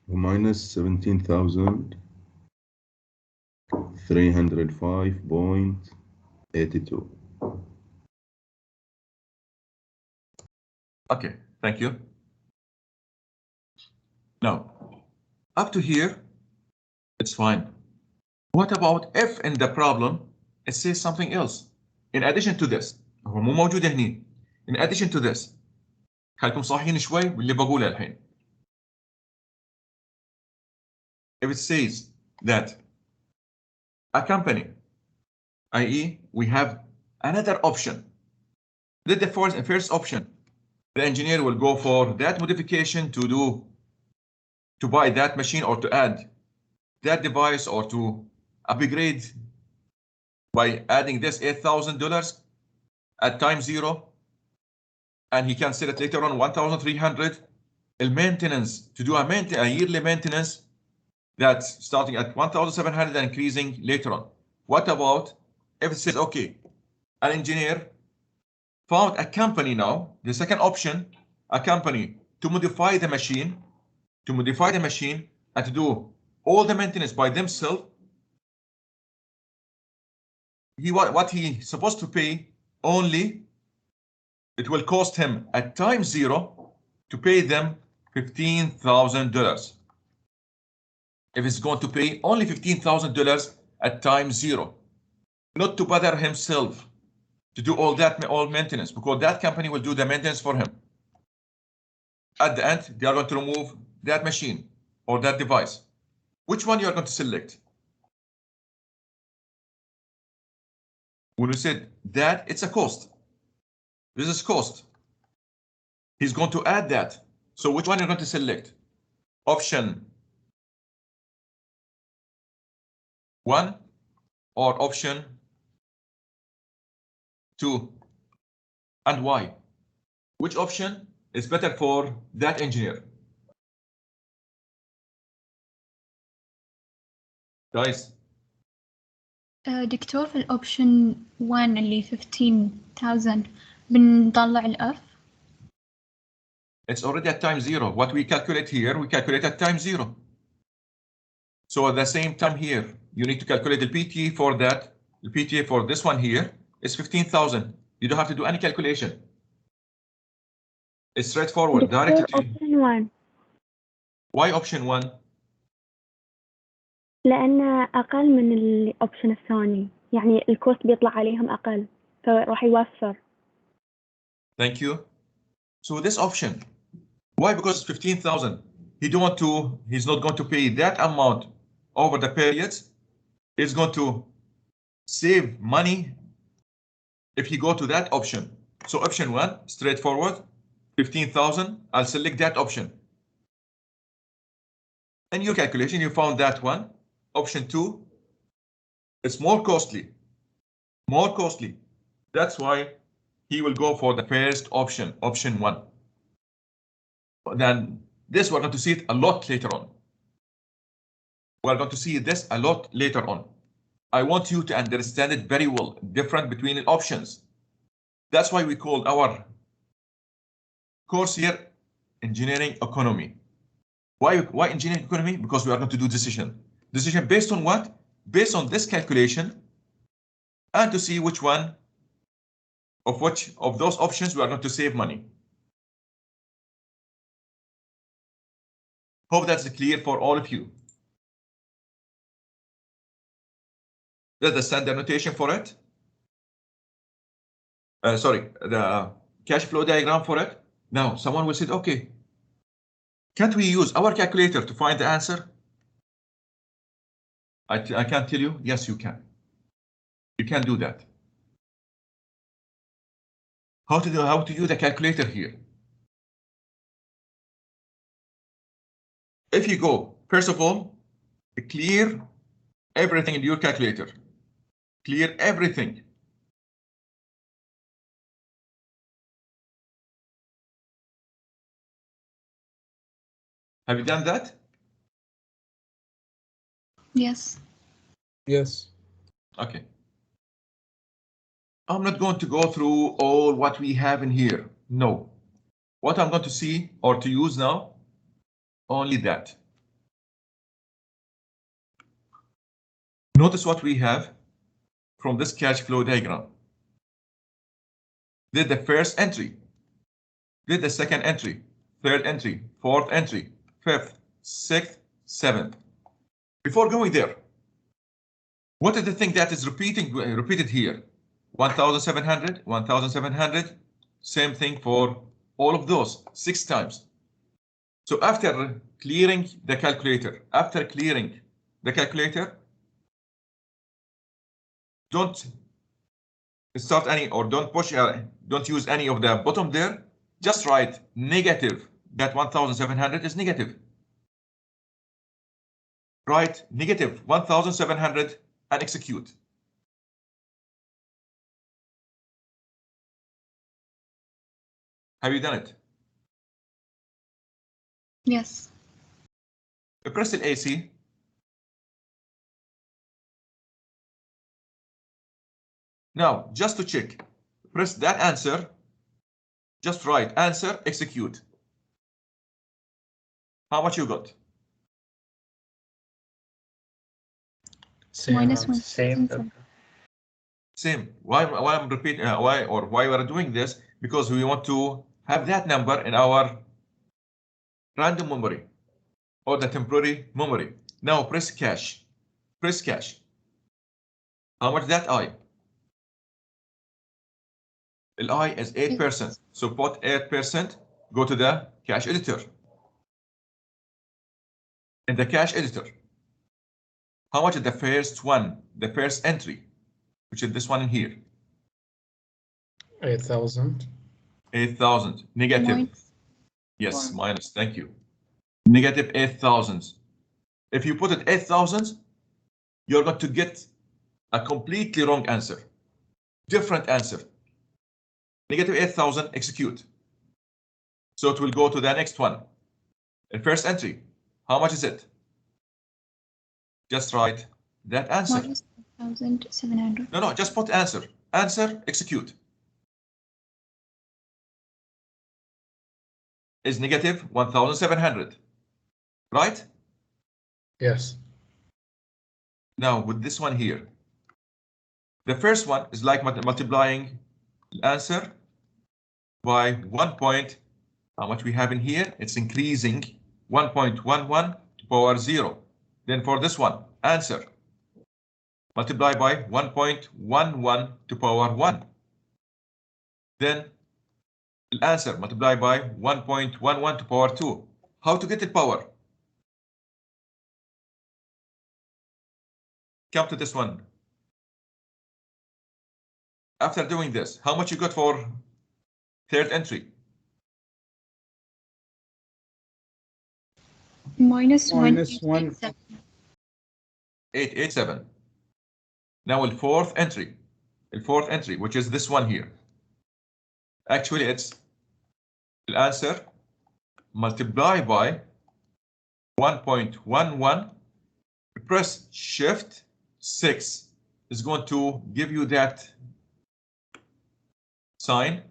minus 17,305.82. Okay, thank you. Now, up to here, it's fine. What about if in the problem it says something else? In addition to this, هو مو موجود هني. In addition to this, خليكم صاحيين شوي باللي بقوله الحين. If it says that a company, i.e., we have another option. Let the first option, the engineer will go for that modification to buy that machine or to add that device or to upgrade by adding this $8,000 at time 0, and he can sell it later on 1,300. The maintenance, to do a yearly maintenance, that's starting at 1,700 and increasing later on. What about if it says, okay, an engineer found a company now, the second option, a company to modify the machine, and to do all the maintenance by themselves, what he's supposed to pay only, it will cost him at time zero to pay them $15,000. If he's going to pay only $15,000 at time zero, not to bother himself to do all maintenance, because that company will do the maintenance for him. At the end, they are going to remove that machine or that device. Which one you are going to select? When we said that, it's a cost. This is cost. He's going to add that. So which one you're going to select? Option 1 or option 2? And why? Which option is better for that engineer? Guys, دكتور في الأوبشن 1 اللي 15,000 بنطلع الأف. it's already at time zero. What we calculate here, we calculate at time zero. So at the same time here, you need to calculate the PTA for that. The PTA for this one here is 15,000. You don't have to do any calculation. It's straightforward, directed to you. option 1 Why option 1? لأنه أقل من الأوبشن الثاني، يعني الكوست بيطلع عليهم أقل فراح يوفر. Thank you. So this option, why? Because it's 15,000. He's not going to pay that amount over the periods. He's going to save money if he go to that option. So option 1, straightforward, 15,000. I'll select that option. In your calculation, you found that one. Option 2, it's more costly. That's why he will go for the first option, option 1. Then this we're going to see it a lot later on. We're going to see this a lot later on. I want you to understand it very well, different between the options. That's why we called our course here engineering economy. Why engineering economy? Because we are going to do decision based on what? Based on this calculation, and to see which one of those options we are going to save money. Hope that's clear for all of you. That's the standard notation for it. Sorry, the cash flow diagram for it. Now someone will say, okay, can't we use our calculator to find the answer? I can't tell you. Yes, you can. You can do that. How to use the calculator here? If you go, first of all, clear everything in your calculator. Clear everything. Have you done that? Yes. Yes. Okay. I'm not going to go through all what we have in here. No. What I'm going to see or to use now, only that. Notice what we have from this cash flow diagram. Did the first entry, did the second entry, third entry, fourth entry, fifth, sixth, seventh. Before going there, what is the thing that is repeated here? 1,700, 1,700, same thing for all of those, 6 times. So after clearing the calculator, don't start any or don't push, don't use any of the bottom there. Just write negative, that 1,700 is negative. Write negative 1,700 and execute. Have you done it? Yes. Press the AC. Now, just to check, press that answer. Just write answer, execute. How much you got? Same. minus Same. 1,700. Same. Why I'm repeating? Why we are doing this? Because we want to have that number in our random memory or the temporary memory. Now press cache. Press cache. How much that I? The I is 8%. So put 8. Go to the cache editor. In the cache editor, how much is the first one? The first entry, which is this one in here. 8,000. 8,000. Negative. Minus. Yes, minus. Thank you. Negative 8,000. If you put it 8,000, you're going to get a completely wrong answer. Different answer. Negative 8,000, execute. So it will go to the next one. The first entry, how much is it? Just write that answer. Minus 1,700. No, just put answer. Answer, execute. Is negative 1,700. Right? Yes. Now with this one here. The first one is like multiplying answer by 1 point. How much we have in here? It's increasing 1.11 to power 0. Then for this one, answer multiply by 1.11 to power 1. Then answer multiply by 1.11 to power 2. How to get the power? Come to this one. After doing this, how much you got for third entry? Minus 1,887. 887. Now the fourth entry, which is this one here. Actually, it's the answer multiply by 1.11. Press Shift 6 is going to give you that sign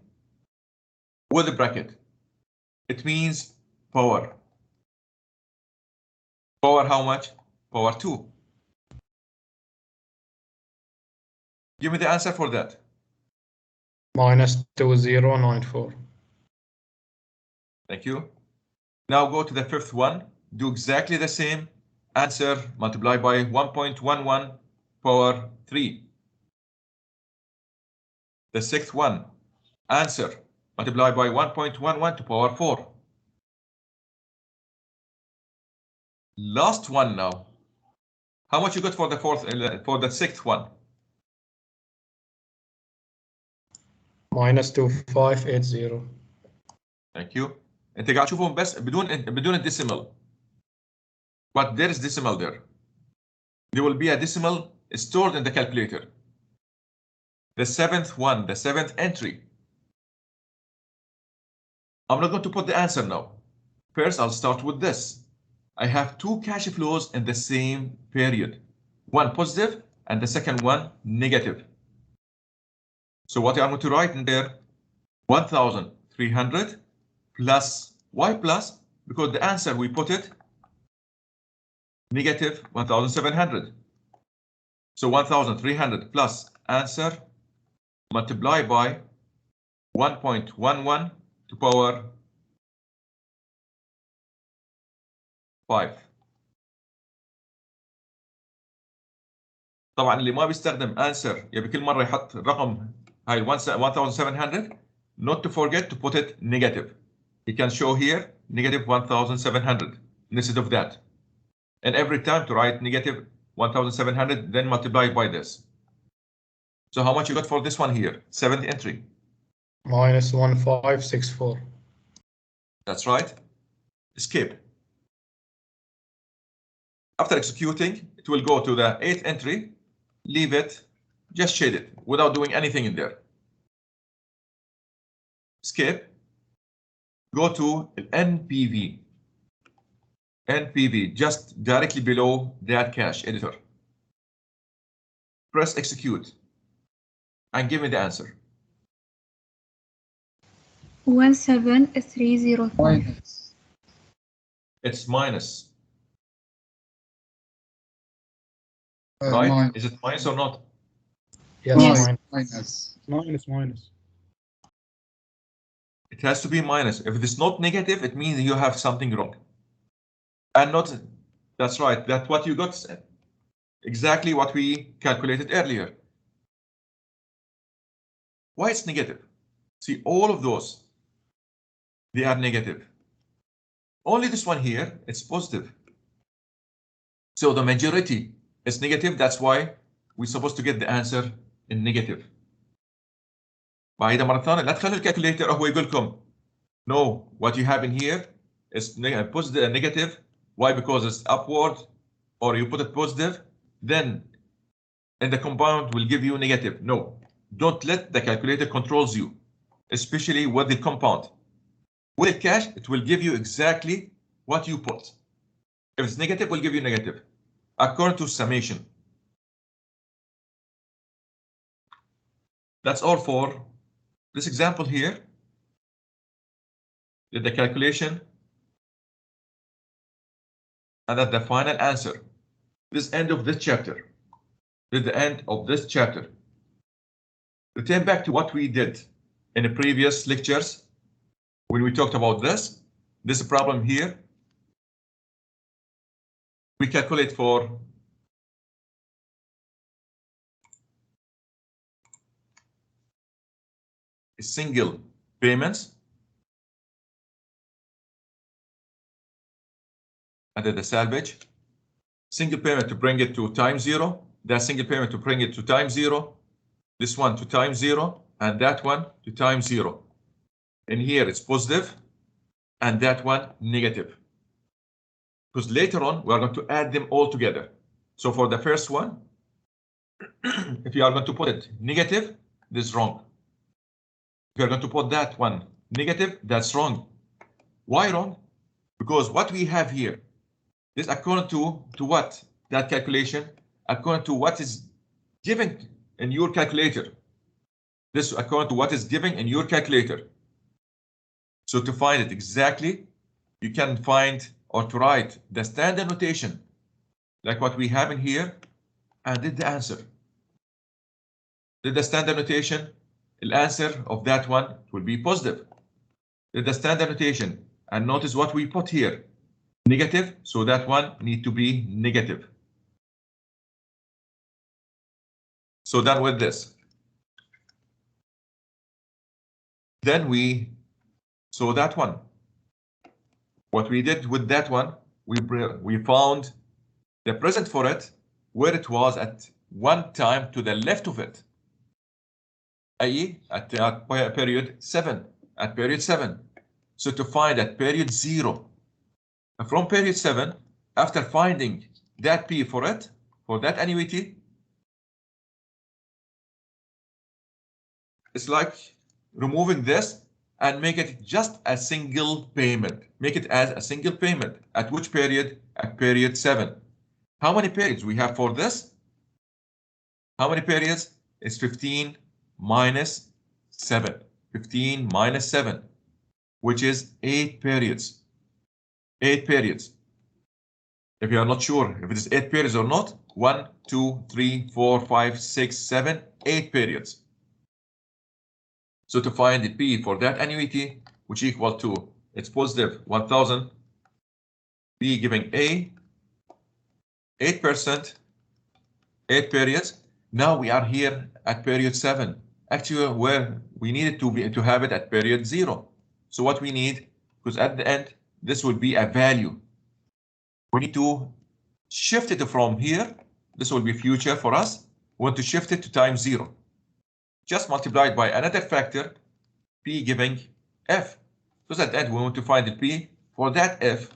with a bracket. It means power. Power how much? Power 2. Give me the answer for that. Minus 2094. Thank you. Now go to the fifth one. Do exactly the same. Answer multiply by 1.11 power 3. The sixth one. Answer multiply by 1.11 to power 4. Last one now. How much you got for the fourth, for the sixth one? Minus 2580. Thank you. انت قاعد تشوفهم بس بدون الديسيمال. But there is decimal there. There will be a decimal stored in the calculator. The seventh one, the seventh entry. I'm not going to put the answer now. First, I'll start with this. I have two cash flows in the same period. One positive and the second one negative. So what I'm going to write in there, 1,300 plus, why plus? Because the answer we put it negative 1,700. So 1,300 plus answer multiply by 1.11 to power 5. طبعا اللي ما بيستخدم answer يبي كل مرة يحط الرقم هاي 1,700, not to forget to put it negative. He can show here negative 1,700 instead of that. And every time to write negative 1,700, then multiply by this. So how much you got for this one here? Seventh entry. Minus 1564. That's right. Escape. After executing, it will go to the 8th entry. Leave it, just shade it without doing anything in there. Escape. Go to NPV. NPV, just directly below that cache editor. Press execute and give me the answer. 17305. It's minus. Right? Minus. Is it minus or not? Yes, Yes. minus. Minus. It has to be minus. If it is not negative, it means you have something wrong. And not, that's right, that's what you got. Exactly what we calculated earlier. Why it's negative? See, all of those, they are negative. Only this one here, it's positive. So the majority is negative. That's why we're supposed to get the answer in negative. بعيدة مرة ثانية لا تخلي الكالكوليتر هو يقول لكم no, what you have in here is positive, negative. Why? Because it's upward, or you put it positive, then in the compound will give you negative. No, don't let the calculator controls you, especially with the compound. With cash, it will give you exactly what you put. If it's negative, it will give you negative, according to summation. That's all for this example here. Did the calculation and at the final answer. This end of this chapter. This is the end of this chapter. Return back to what we did in the previous lectures when we talked about this problem here. We calculate for a single payments under the salvage. Single payment to bring it to time 0. That single payment to bring it to time 0. This one to time 0. And that one to time 0. And here it's positive. And that one negative. Because later on, we are going to add them all together. So for the first one, if you are going to put it negative, this is wrong. If you are going to put that one negative, that's wrong. Why wrong? Because what we have here, this according to what? That calculation, according to what is given in your calculator. This according to what is given in your calculator. So to find it exactly, you can find or to write the standard notation, like what we have in here, and did the answer. Did the standard notation, the answer of that one will be positive. Did the standard notation, and notice what we put here, negative, so that one need to be negative. So done with this. Then we saw that one. What we did with that one, we found the present for it, where it was at one time to the left of it. i.e. at period 7, at period 7. So to find at period 0, from period 7, after finding that P for it, for that annuity, it's like removing this and make it just a single payment. Make it as a single payment. At which period? At period 7. How many periods we have for this? How many periods? It's 15 minus 7. 15 minus 7, which is 8 periods. 8 periods. If you are not sure if it is 8 periods or not, 1, 2, 3, 4, 5, 6, 7, 8 periods. So to find the P for that annuity, which equal to, it's positive 1000, P giving A, 8%, 8 periods. Now we are here at period 7. Actually, where we needed to have it at period 0. So what we need, because at the end, this will be a value. We need to shift it from here. This will be future for us. We want to shift it to time 0. Just multiplied by another factor, P giving F. So at the end, we want to find the P for that F,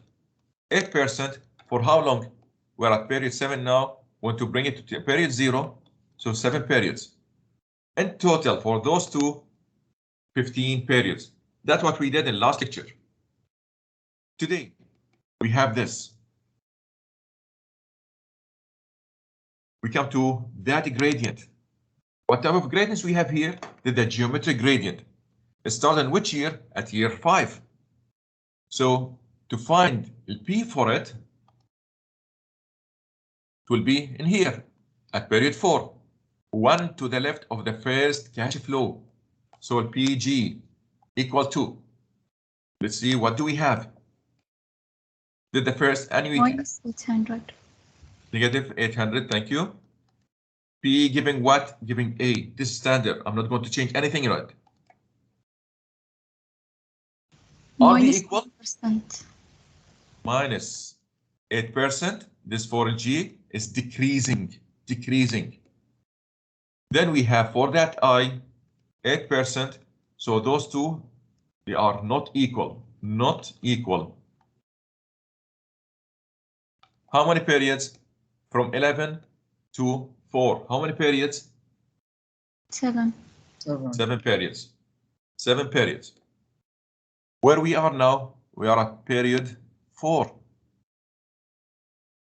8% for how long? We're at period 7 now. We want to bring it to period 0, so 7 periods. In total, for those two, 15 periods. That's what we did in last lecture. Today, we have this. We come to that gradient. What type of gradients we have here? The geometric gradient. It starts in which year? At year 5. So to find the P for it, it will be in here at period 4, 1 to the left of the first cash flow. So PG equal to, let's see, what do we have? Did the first annuity? minus 800. Negative 800, thank you. P giving what? Giving A. This is standard. I'm not going to change anything in it. Are they Minus equal? 8%. Minus 8%. This for G is decreasing, decreasing. Then we have for that I 8%. So those two, they are not equal, not equal. How many periods? From 11 to 4. How many periods? 7. 7. 7 periods. 7 periods. Where we are now, we are at period 4.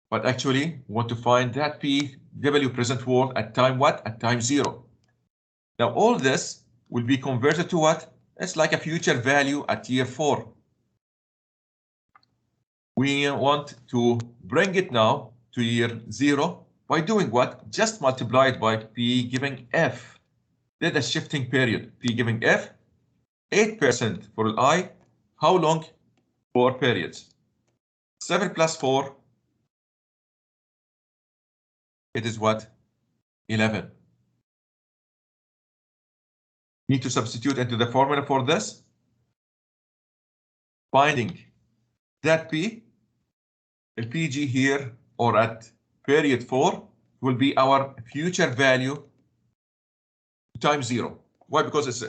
But actually, we want to find that P W present world at time what? At time 0. Now all this will be converted to what? It's like a future value at year 4. We want to bring it now to year 0 by doing what? Just multiply it by P giving F. That's a shifting period. P giving F, 8% for I. How long? 4 periods. 7 plus 4. It is what? 11. Need to substitute into the formula for this. Finding that P, the PG here, or at period 4, will be our future value times 0. Why? Because it's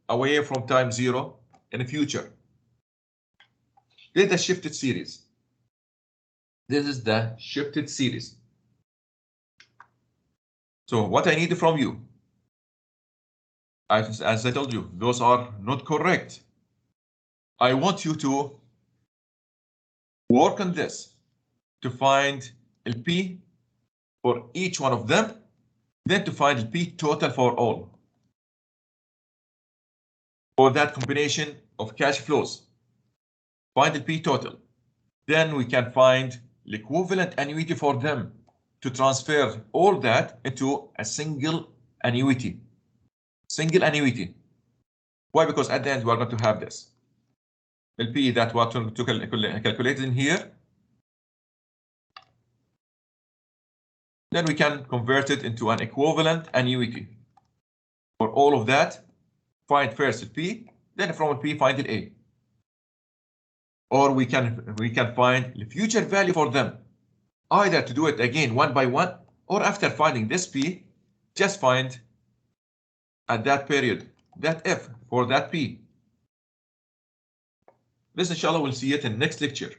away from time 0 in the future. This is the shifted series. This is the shifted series. So what I need from you, as I told you, those are not correct. I want you to work on this to find LP for each one of them, then to find LP total for all. For that combination of cash flows, find LP total. Then we can find the equivalent annuity for them to transfer all that into a single annuity. Single annuity. Why? Because at the end we are going to have this. LP that what to calculate in here. Then we can convert it into an equivalent annuity. For all of that, find first LP, then from LP find the A. Or we can find the future value for them. Either to do it again one by one, or after finding this P, just find at that period that F for that P. This inshallah we'll see it in next lecture.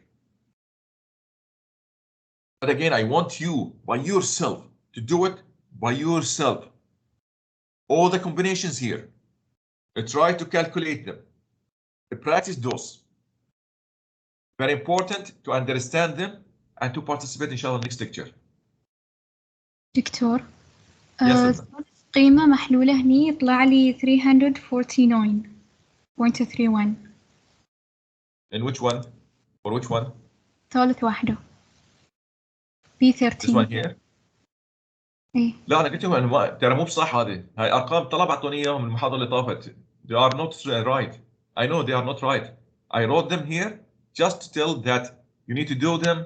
But again, I want you by yourself to do it by yourself. All the combinations here. Try to calculate them. Practice those. Very important to understand them and to participate inshallah next lecture. دكتور Yes, قيمة محلولة هني يطلع لي 349.31. In which one? For which one? ثالث واحدة. This B13. one here. إيه. لا انا قلت لهم ترى مو بصح هذه. هاي ارقام طلب اعطوني اياهم المحاضرة اللي طافت. They are not right. I know they are not right. I wrote them here just to tell that you need to do them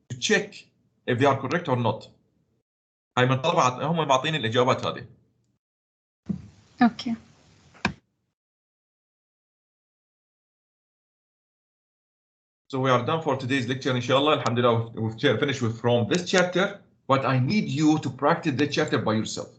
to check if they are correct or not. هاي من طلب هم معطيني الاجابات هذه. أوكي. So we are done for today's lecture, inshallah. Alhamdulillah, we've finished from this chapter, but I need you to practice this chapter by yourself.